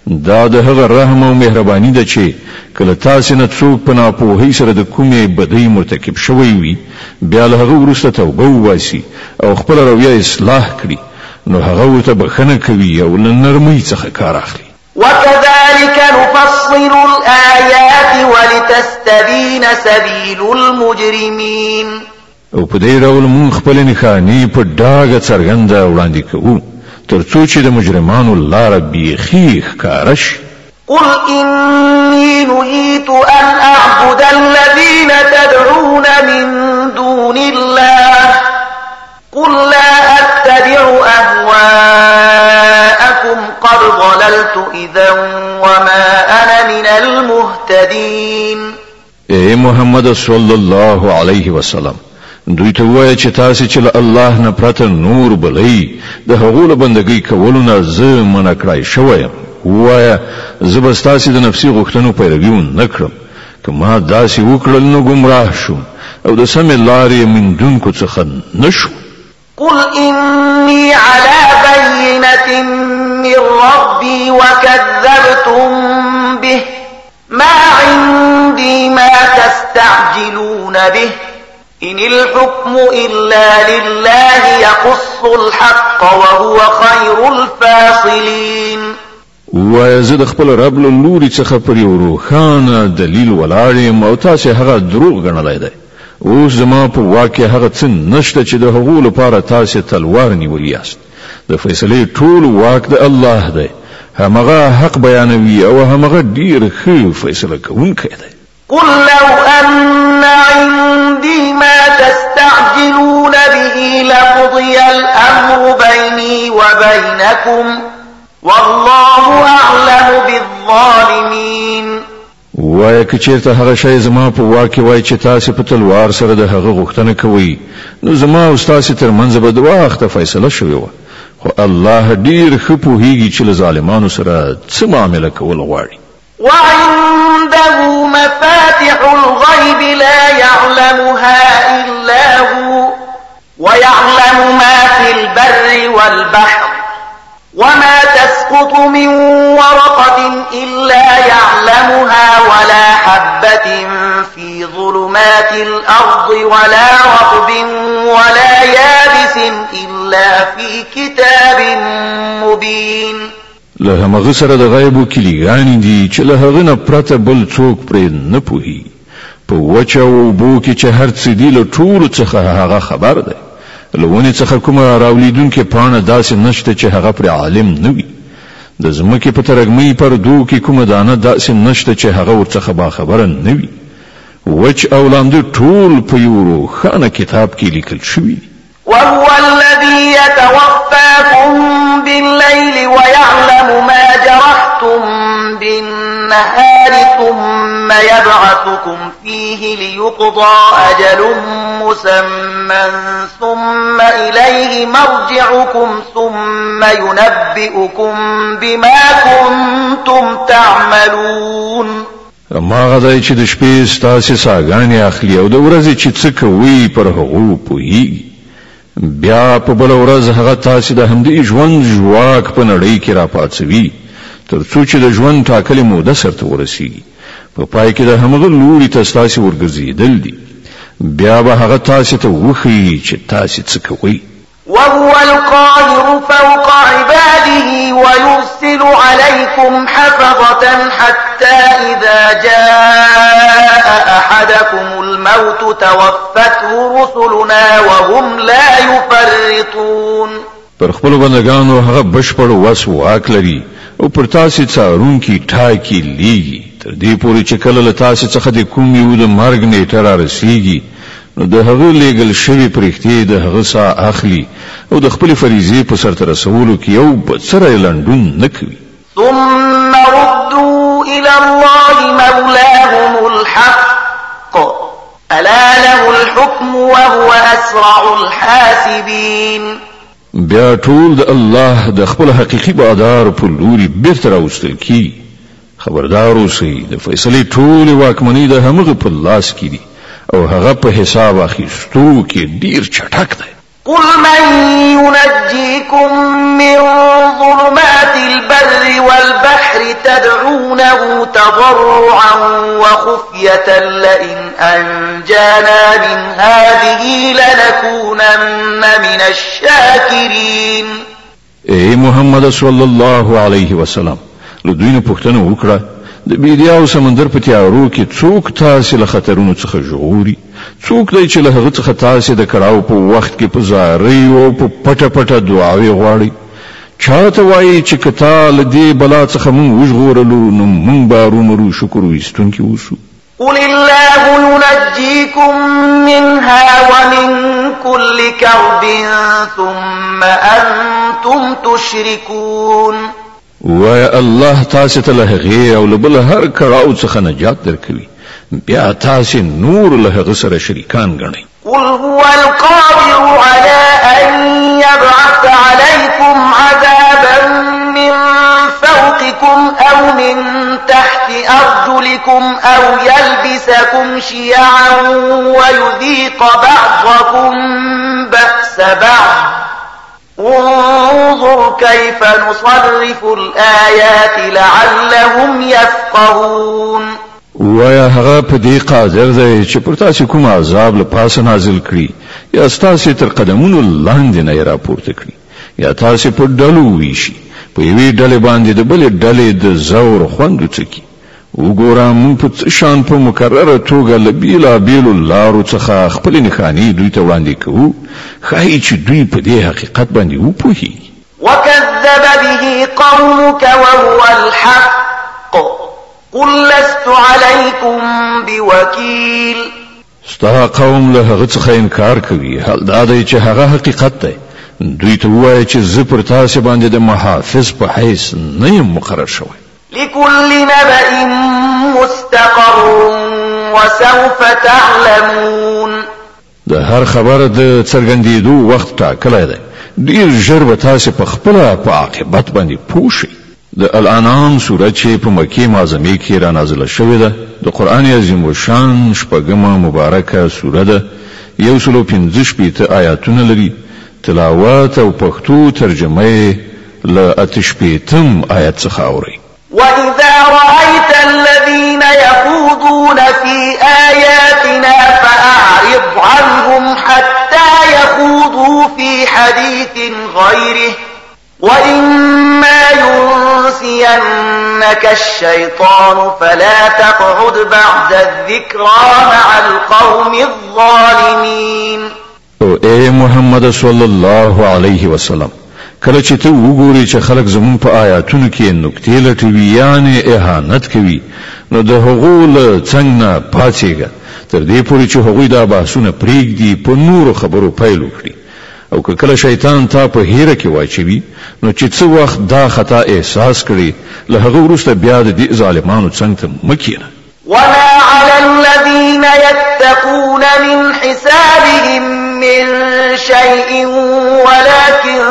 دا د هغه رحم او مهرباني ده چې کله تاسو نه څوک په ناپوهۍ سره د کومې بدۍ مرتکب شوی وي بیا له هغه وروسته توبه وباسي او خپل رویه اصلاح کړي نو هغه ورته بخښنه کوي او له نرمۍ څخه کار اخلي. وكذلك نفصل الآيات ولتستبين سبيل المجرمين. او په دې ډول مونږ خپل نښانې په ډاګه څرګنده وړاندې کوو ترڅو چې د مجرمانو لاره بیخي ښکاره شي. قل إني نهيت أن أعبد الذين تدعون من دون الله قل لا أتبع أهواءكم قد ضللت إذا وما أنا من المهتدين. اے محمد صلی الله علیه وسلم دوی ته وایي چې تاسو چې الله نه پرته نور بلئ د هغو له بندګۍ کولو نه زه منع کړی شوی یم. وایه زه به ستاسې د نفسي غوښتنو پیروي ونه کړم. که ما داسې وکړل نو ګمراه شوم او د سمې لارې موندونکو څخه نه شوم. قل إني على بينة من ربي وكذبتم به ما عندي ما تستعجلون به إن الحكم إلا لله يقص الحق وهو خير الفاصلين. وایه زه د خپل رب له لوري څخه پر یو روښانه دلیل ولاړ یم او تاسې هغه دروغ ګڼلی دی. اوس زما په واک کې هغه څه نشته چې د هغو لپاره تاسې تلوار نیولی یاست. د فیصلې ټول واک د الله دی. همغه حق بیانوي او همغه ډیر ښه فیصله کوونکی دی. قل لو أن عندي ما تستعجلون به لقضي الأمر بيني وبينكم والله أعلم بالظالمين. وایه که چیرته هغه شی زما په واک کې وای چې تاسو په تلوار سره د هغه غوښتنه کوئ نو زما او تاسو ترمنځ به د وخت فیصله شوې وه. خو الله ډیر ښه پوهیږي چې له ظالمانو سره څه معامله کول غواړي. وعنده مفاتح الغيب لا يعلمها إلا هو ويعلم ما في البر والبحر وما تسقط من ورقة إلا يعلمها ولا حبة في ظلمات الأرض ولا رطب ولا يابس إلا في كتاب مبين. له همغه سره د غیبو کلیګانې دي چې له هغه نه پرته بل څوک پرې نه پوهي. په وچه او اوبو کې چې هر څه دي له ټولو څخه هغه خبر دی. له ونې څخه کومه راولیدونکې پاڼه داسې نشته چې هغه پرې عالم نه وي. د ځمکې په ترږمۍ پردو کې کومه دانه داسې نشته چې هغه ورڅخه باخبره نه وي. وچ او لانده ټول په یو روښانه کتاب کې لیکل شوي. وهو الذي يتوفاكم بالليل ويعلم ما جرحتم بالنهار ثم يبعثكم فيه ليقضى أجل مسمى ثم إليه مرجعكم ثم ينبئكم بما كنتم تعملون. ما غدای چې د شپې ستاسې ساګانې اخلي او د ورځې چې څه کوي پر هغو پوهیږي. بیا په بل ورځ هغه تاسو د همدې ژوند ژواک په نړۍ کې را پاتوي ترڅو چې د ژوند ټاکلې موده سرته ورسیږي په پای کې د همغه لوري ته ستاسو ورګرځېدل دي بیا به هغه تاسو ته وښیي چې تاسو څه کوئ وهو القاهر فوق عباده ويرسل عليكم حفظة حتى إذا جاء أحدكم الموت توفته رسلنا وهم لا يفرطون پر خپل بندگانو هغه بشپړ وس واک لري او پر تاسو څارونکي ټاکي لیږي تر دې پورې چې کله له تاسو څخه د کوم یو د مرګ نیټه را رسیږي نو د هغه لېږل شوی پرښتې د هغه ساه اخلي او د خپل فریضې په سرته رسولو کې یو بڅره لنډون نه کوي ثم ردوا إلى الله مولاهم الحق ألا له الحكم وهو أسرع الحاسبين بیا ټول د الله د خپل حقيقي بادار په لوري بیرته راوستل کی خبردار اوسئ د فیصلې ټول واکمنۍ د همغه په لاس کې دي او هغه په حساب اخیستو کې ډیر چټک دی قل من ينجيكم من ظلمات البر والبحر تدعونه تضرعا وخفية لئن أنجانا من هذه لنكونن من الشاكرين اے محمد صلی الله علیه وسلم له دوی نه پوښتنه وکړه د بیدیا او سمندر په تیارو کې څوک تاسو له خطرونو څخه ژغوري څوک دی چې له هغه څخه تاسو د کړهو په وخت کې په زارۍ او په پټه پټه دعاوې غواړي چاته وایي چې کته له دې بلا څخه مونږ وژغورلو نو مونږ به رومرو شکر ویستونکي اوسو قل الله ينجيكم منها ومن كل كرب ثم أنتم تشركون وای الله تاسو ته له هغه او له بل هر کړهو څخه نجات درکوي بیا تاسو نور له هغه سره شریکان ګڼئ قل هو القادر على أن يبعث عليكم عذابا من فوقكم أو من تحت أرجلكم أو يلبسكم شيعا ويذيق بعضكم بأس بعض انظر كيف نصرف الآيات لعلهم يفقهون ویا هغه په دې قادر دی چې پر تاسو کوم عذاب له پاسه نازل کړي یا تاسو تر قدمونو لاندې نه راپورته کړي یا تاسو په ډلو ویشي په یوې ډلې باندې د بلې ډلې د زور خوند وڅکي وګورم موږ په شان په مکرره توګه له بیلابیلو لارو څخه خپل نښانې دوی ته وړاندې کوو ښایي چې دوی په دې حقیقت باندې وپوهیږي وكذب به قومك وهو الحق قل لست عليكم بوكيل ستا قوم له هغه څخه انکار کوي حال دا دی چې هغه حقیقت دی دوی ته وایي چې زه پر تاسو باندې د محافظ په حیث نه یم مقرر شوی لكل نبأ مستقر وسوف تعلمون د هر خبره د څرګندېدو وخت ټاکلی دی ډیر ژر به تاسو په خپله په عاقبت باندې پوه شئ د الانعام سوره چې په مکې معظمې کې را نازله شوې ده د قرآن عظیم الشان شپږمه مبارکه سوره ده 115 آیاتونه لري تلاوت او پښتو ترجمه یې له 8 آیت څخه اورئ وإذا رأيت الذين يخوضون في آياتنا فأعرض عنهم حتى يخوضوا في حديث غيره وإما ينسينك الشيطان فلا تقعد بعد الذكرى مع القوم الظالمين او اے محمد صلی الله علیه وسلم کله چې ته وګورې چې خلک زمون په آیاتونو کې نکتې لټوي یعنی اهانت کوي نو د هغو له څنګه پاتېږه تر دې پورې چې هغوی دا بحثونه پرېږدي په نورو خبرو پیل وکړي او که کله شیطان تا په هیره کې واچوي نو چې څه وخت دا خطا احساس کړي له هغه وروسته بیا د دې ظالمانو څنګ ته مه کښېنه وما على الذين يتقون من حسابهم من شيء ولكن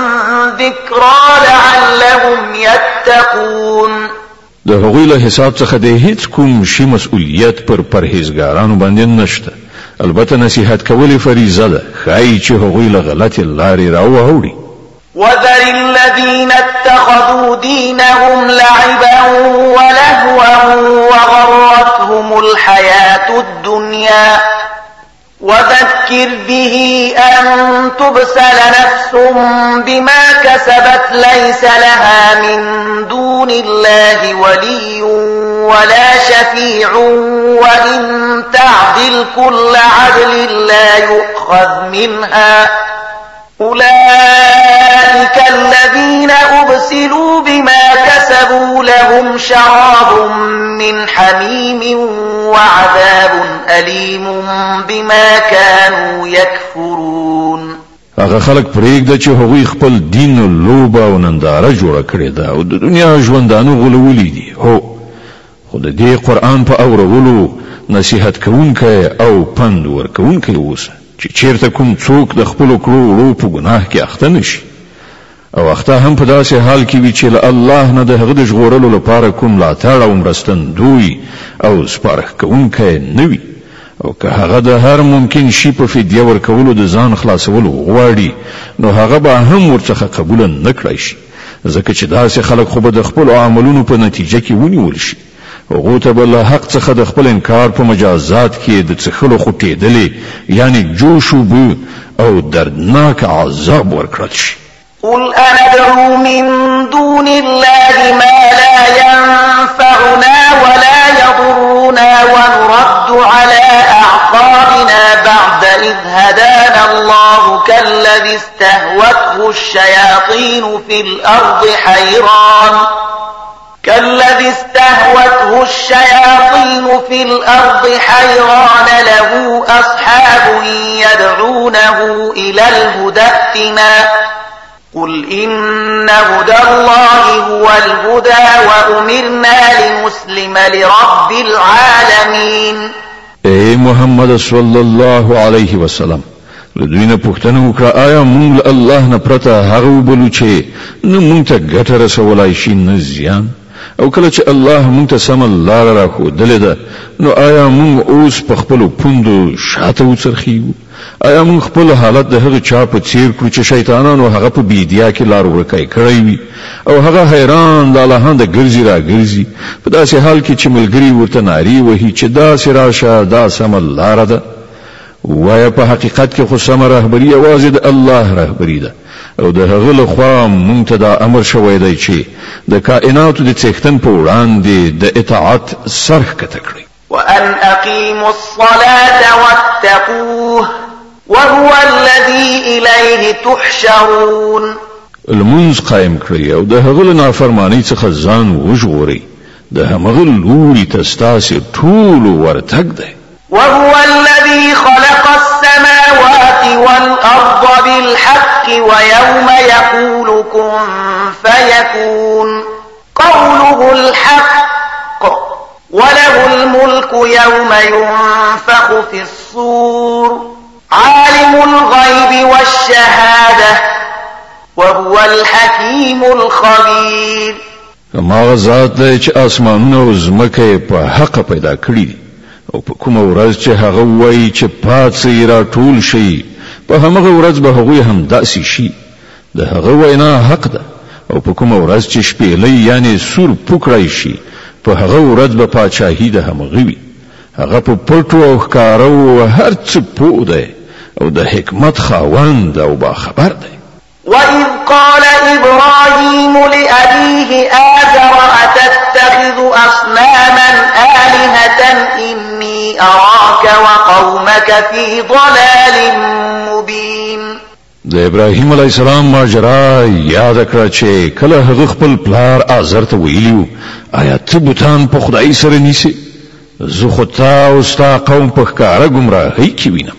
ذكرى لعلهم يتقون د هغوی له حساب څخه د هیڅ کوم شي مسؤلیت پر پرهیزګارانو باندې نشته البته نصیحت کول فریضه ده ښایي چې هغوی له غلطې لارې راووړي وذر الذين اتخذوا دينهم لعبا ولهوا وغرتهم الحياة الدنيا وذكر به أن تبسل نفس بما كسبت ليس لها من دون الله ولي ولا شفيع وإن تعدل كل عدل لا يؤخذ منها أولئك الذين أبسلوا بما كسبوا لهم شراب من حميم وعذاب أليم بما كانوا يكفرون. هغه خلک پرېږده چې هغوی خپل دین لوبه او ننداره جوړه کړې ده او د دنیا ژوندانه غولولي دي. هو خو د دې قرآن په اورولو نصیحت کوونکی او پند ورکوونکی اوسه چې چیرته کوم څوک د خپلو کړو وړو په ګناه کې اخته نشي او اخته هم په داسې حال کې وي چې له الله نه د هغه د ژغورلو لپاره کوم ملاتړ او مرستندوی او سپارښتکوونکی نه وي او که هغه د هر ممکن شي په فدیه ورکولو د ځان خلاصولو غواړي نو هغه به هم ورڅخه قبوله نه کړی شي ځکه چې داسې خلک خو به د خپلو عملونو په نتیجه کې ونیول شي هغو ته به له حق څخه د خپل انکار په مجازات کې د څښلو خوټېدلې یعنی جوش اوبه او دردناک عذاب ورکړل شي. قل أندعو من دون الله ما لا ينفعنا ولا يضرنا ونرد على أعقابنا بعد إذ هدانا الله كالذي استهوته الشياطين في الأرض حيران له أصحاب يدعونه إلى الهدى ائتنا قل إن هدى الله هو الهدى وأمرنا لنسلم لرب العالمين. اے محمد صلی الله علیه وسلم لدوی نه پوښتنه وکړه آیا موږ الله نه پرته هغه وبلو چې نه موږ ته ګټه رسولای شي نه زیان او کله چې الله موږ ته سم لار راښودلې ده نو آیا موږ اوس په خپلو پوندو شاته وڅرخیږو آیا موږ خپل حالت د هغه چا په څیر کړو چې شیطانانو هغه په بیدیا کې لار ورکای کړی وي او هغه حیران د الله ګرځي را ګرځي په داسې حال کې چې ملګری ورته ناری وهي چې داسې راشه دا سم لار ده وایا په حقیقت کې خو سم رهبری یوازې د الله رهبری ده او د هغه له خوا مونږ ته دا امر شوی دی چې د کائناتو د څښتن په وړاندې د اطاعت سر ښکته کړئ. وأن أقيموا الصلاة واتقوه وهو الذي إليه تحشرون. المنځ قائم کړئ او د هغه له نافرمانی څخه ځان وژغورئ د همغه لوري ته ستاسې ټول ورتګ دی. وهو الذي خلق السماوات والأرض بالحق ويوم يقول كن فيكون قوله الحق وله الملك يوم ينفخ في الصور عالم الغيب والشهادة وهو الحكيم الخبير. کما ذات دی چې اسمانونه او ځمکه په حق پیدا کړی او په کومه ورځ چې هغه وایي چې پاتې را ټول شي په همغه ورځ به هغوی هم داسې شي د هغه وینا حق ده او په کومه ورځ چې شپېلۍ یعنی سور پوکړی شي په هغه ورځ به پاچاهي د همغه وي هغه په پټو او ښکارو هر څه پوه دی او د حکمت خاوند او باخبر دی. وإذ قال إبراهيم لأبيه آزر أتتخذ أصناما آلهة إني أراك وقومك في ضلال مبين. د ابراهیم علیه السلام ماجرا یاد کړه چې کله هغه خپل پلار آزر ته ویلیو آیا ته بوتان په خدای سره نیسې زه خو تا او ستا قوم په ښکاره ګمراهۍ کې وینم.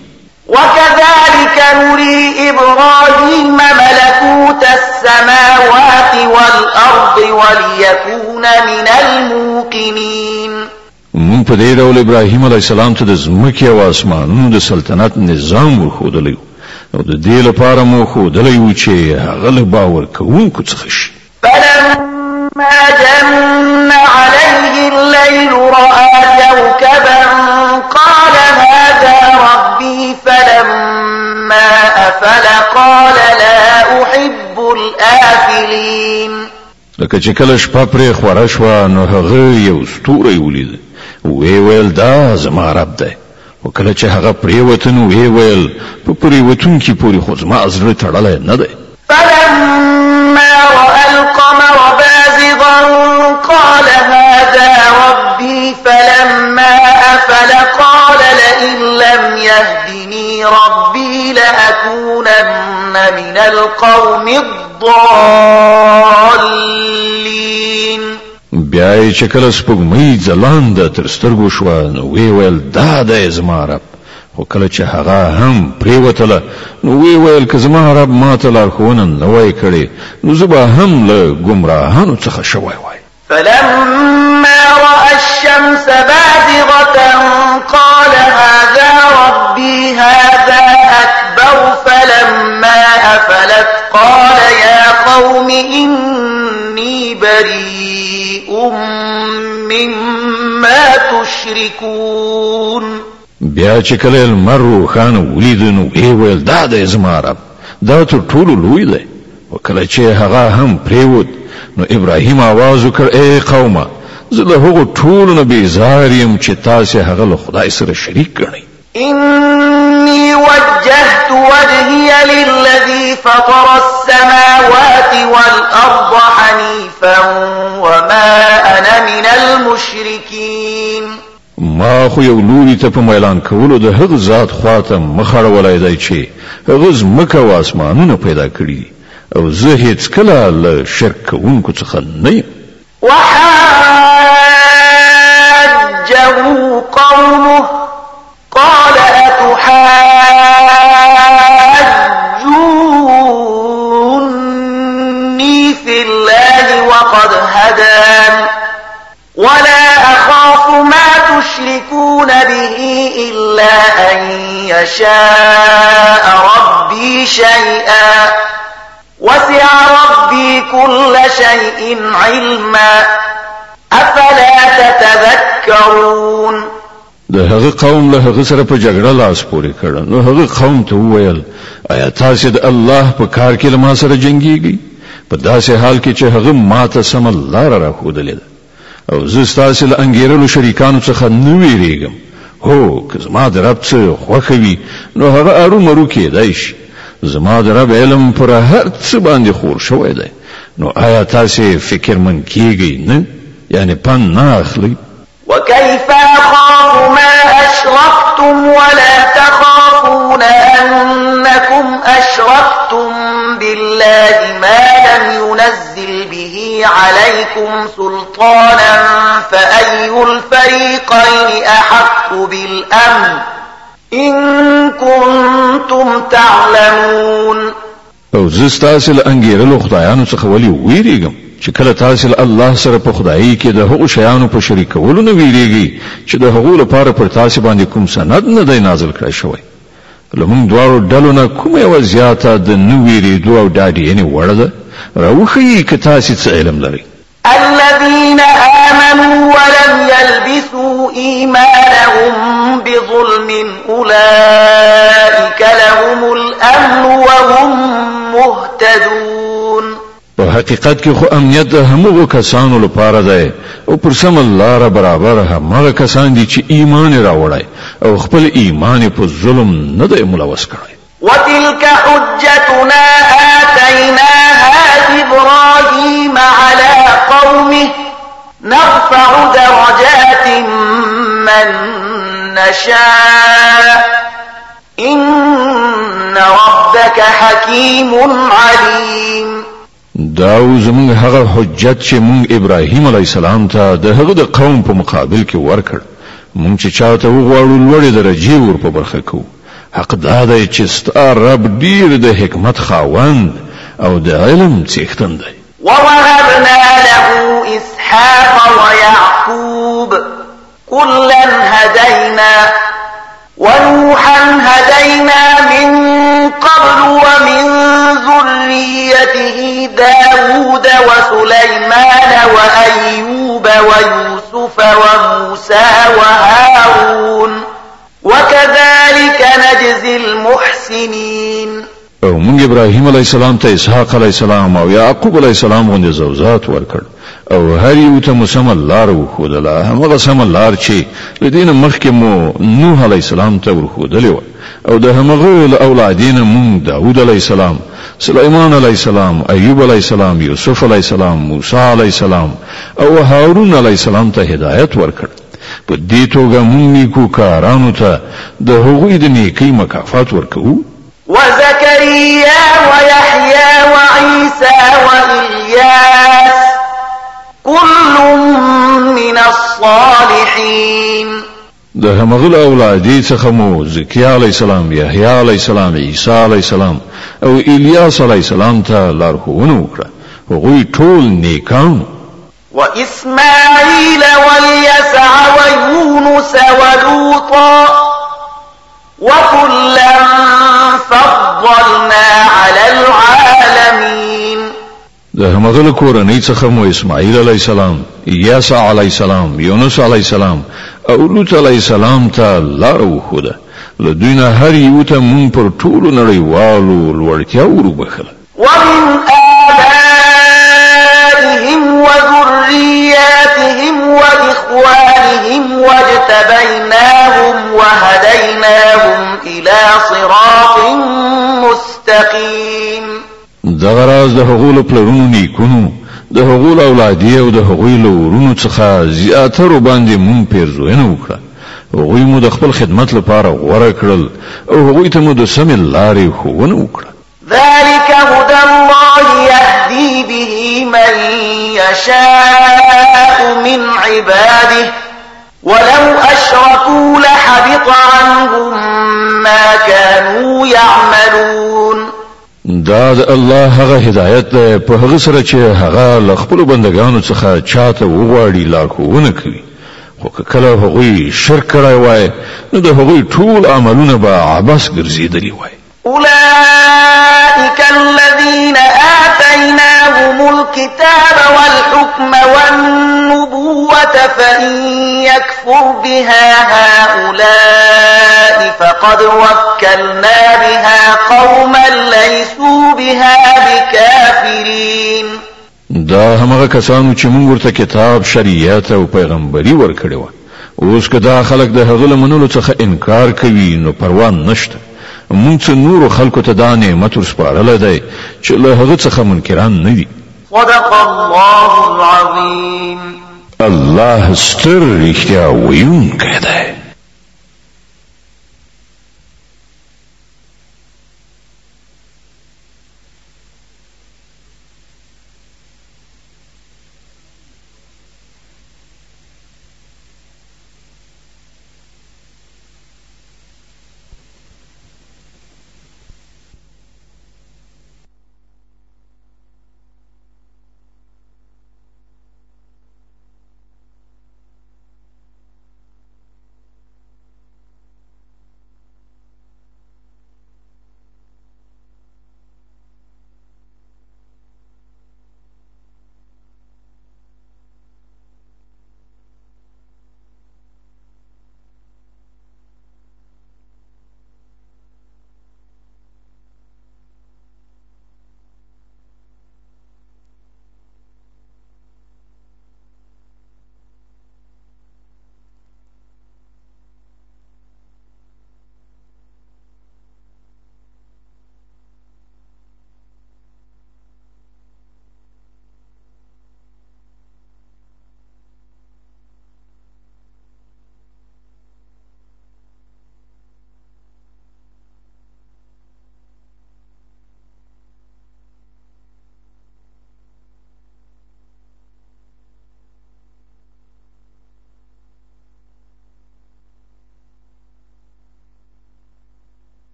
وكذلك نري إبراهيم ملكوت السماوات والأرض وليكون من الموقنين. مون په دې ډول ابراهیم علیه السلام ته د ځمکې او اسمانونو د سلطنت نظام ورښودلی او د دې لپاره مو ښودلی و چې هغه له باور کوونکو څخه شي. فلما جن عليه الليل رأى كوكبا قال هذا ربي فلما أفل قال لا أحب الآفلين. لکه چې کله شپه پرې خوره شوه نو هغه یو ستوری ولید، وی ویل دا زما رب دی. او کله چې هغه پریوت نو وی ویل په پریوتونکي پورې خو زما زړه تړلی نه دی. فلما رأى القمر بازغا قال هذا ربي فلما أفل قال لئن لم يهدني ربي لأكونن من القوم الضالين. بیا چې کله سپوږمۍ ځلانده تر سترګو شوه نو وی ویل دا دی زما رب. خو کله چې هغه هم پریوتله نو وی ویل که زما رب ماته لارښوونه نه وای کړې نو زه به هم له ګمراهانو څخه شوی وای. فلما رأى الشمس بازغة قال هذا ربي هذا أكبر فلما أفلت قال يا قوم إني بريء مما تشركون. بیا چې کله لمر روښانه ولید نو وی ویل دا دی زما رب، دا تر ټولو لوی دی. او کله چې هغه هم پریوت نو ابراهیم आवाज وکړ ای قومه زه له هغو ټولو نه بیزار یم چې تاسې هغه له خدای سره شریک ګڼئ. إني وجهت وجهي للذي فطر السماوات والأرض حنيفا وما أنا من المشركين. ما خو یو لوري ته په میلان کولو د هغه ذات خواته مخړولای دی چې هغه ځمکه او اسمانونه پیدا کړي دي او زه هیڅ کله له شرک کوونکو څخه نه یم. وحاجه قومه قال أتحاجوني في الله وقد هدان ولا أخاف ما تشركون به إلا أن يشاء ربي شيئا وسع ربي كل شيء علما أفلا تتذكرون. د هغه قوم له هغه سره په جګړه لاس پورې کړ نو هغه قوم ته وویل آیا تاسو د الله په کار کې له ما سره جنګیږئ په داسې حال کې چې هغه ماته سم لاره راښودلې ده او زه ستاسو له انګیرلو شریکانو څخه نه ویریږم. هو که زما د رب څه خوښه وي نو هغه ارومرو کېدای شي. زما د رب علم پر هر څه باندې خور شوی دی. نو آیا تاسو فکرمن کیږئ نه؟ یعنی پند نه اخلئ؟ وكيف أخاف ما أشركتم ولا تخافون أنكم أشركتم بالله ما لم ينزل به عليكم سلطانا فأي الفريقين أحق بالأمن إن كنتم تعلمون. او زه ستاسو له انګیرلو خدایانو څخه ولې ویریږم چې کله تاسو له الله سره په خدایي کې د هغو شیانو په شریکولو نه ویریږئ چې د هغو لپاره پر تاسو باندې کوم سند نه دی نازل کړی شوی. له موږ دواړو ډلو نه کومه یوه زیاته د نه ویرېدو او ډاډینې وړ ده؟ راوښیئ که تاسو څه علم لرئ. الذين آمنوا ولم يلبسوا إيمانهم بظلم أولئك لهم الأمن وهم مهتدون. په حقیقت کې خو امنیت د همغو کسانو لپاره دی او پر سمه لاره برابر همغه کسان دي چې ایمان یې راوړی او خپل ایمان په ظلم نه دی ملوث کړی. وتلك حجتنا آتيناها إبراهيم على قومه نرفع درجات من نشاء إن ربك حكيم عليم. داو زمونږ هغه حجت چې مونږ ابراهیم علیه السلام ته د هغه د قوم په مقابل کې ورکړ مونږ چې چاته وغواړو لوړې درجې ور په برخه کوو. حق دا دی چې ستا رب ډیر د حکمت خاوند او د علم څښتن دی. ووهبنا له إسحاق ويعقوب كلا هدينا ونوحا هدينا من قبل ومن ذريته داود وسليمان وأيوب ويوسف وموسى وهارون وكذلك نجزي المحسنين. او موږ ابراهیم علیه السلام ته اسحاق علیه السلام او یعقوب علیه السلام غوندې زوجات ورکړ او هر یو ته مسم لار وښودله هغه سم لار چې لدین مخکې مو نوح علیه السلام ته ورښودلې و او د همغه اولادین مونږ داوود علیه السلام سليمان علیه السلام ایوب علیه السلام یوسف علیه السلام موسی علیه السلام او هارون علیه السلام ته هدایت ورکړ په دې توګه مونږ نیکو کارانو ته د هغوی د نیکی مکافات ورکوو وزكريا ويحيى وعيسى وإلياس كل من الصالحين د همغه اولادې څخه مو زکریا علیه السلام یحیی علیه السلام عیسی علیه السلام او الیاس علیه السلام ته لارښوونه وکړه هغوی ټول نیکان وإسماعيل واليسع ويونس ولوطا وكلا فضلنا على العالمين د همغه کورنۍ څخه مو اسماعیل علیه السلام یاسع علیه السلام یونس علیه السلام او لوط علیه السلام ته لار وښوده له دوی نه هر یو ته مونږ پر ټولو نړیوالو لوړتیا وروبخله ومن آبائهم وذرياتهم وإخوانهم واجتبيناهم وهديناهم إلى صراط مستقيم دغه راز د هغو پلرونو نیکونو د هغو اولادې او د هغوی له ورونو څخه زیاترو باندې مونږ پیرزوینه وکړه هغوی مو د خپل خدمت لپاره غوره کړل او هغوی ته مو د سمې لارې ښوونه وکړه ذلك هدى الله يهدي به من يشاء من عباده ولو أشركوا لحبط عنهم ما كانوا يعملون دا د الله هغه هدایت ده په هغه سره چې هغه له خپل بندگانو څخه چاته وغواړي لارښوونه کوي خو کله هغوی شرک کړی وای نو د هغوی ټول عملونه به عبث ګرځېدلي وای أولئك الذين آتيناهم الكتاب والحكم والنبوة فإن يكفر بها هؤلاء فقد وكلنا بها قوما ليسوا بها بكافرين دا همغه کسانو چې موږ ورته کتاب شریعت او پیغمبري ورکړي و اوس که دا خلک د هغه لمنلو څخه انکار کوي نو پروا نشته مونږ څه نور خلکو ته دا نعمت ورسپارلی دی چې له هغه څخه منکران نه دي صدق الله العظیم الله ستر رښتیا ویونکی دی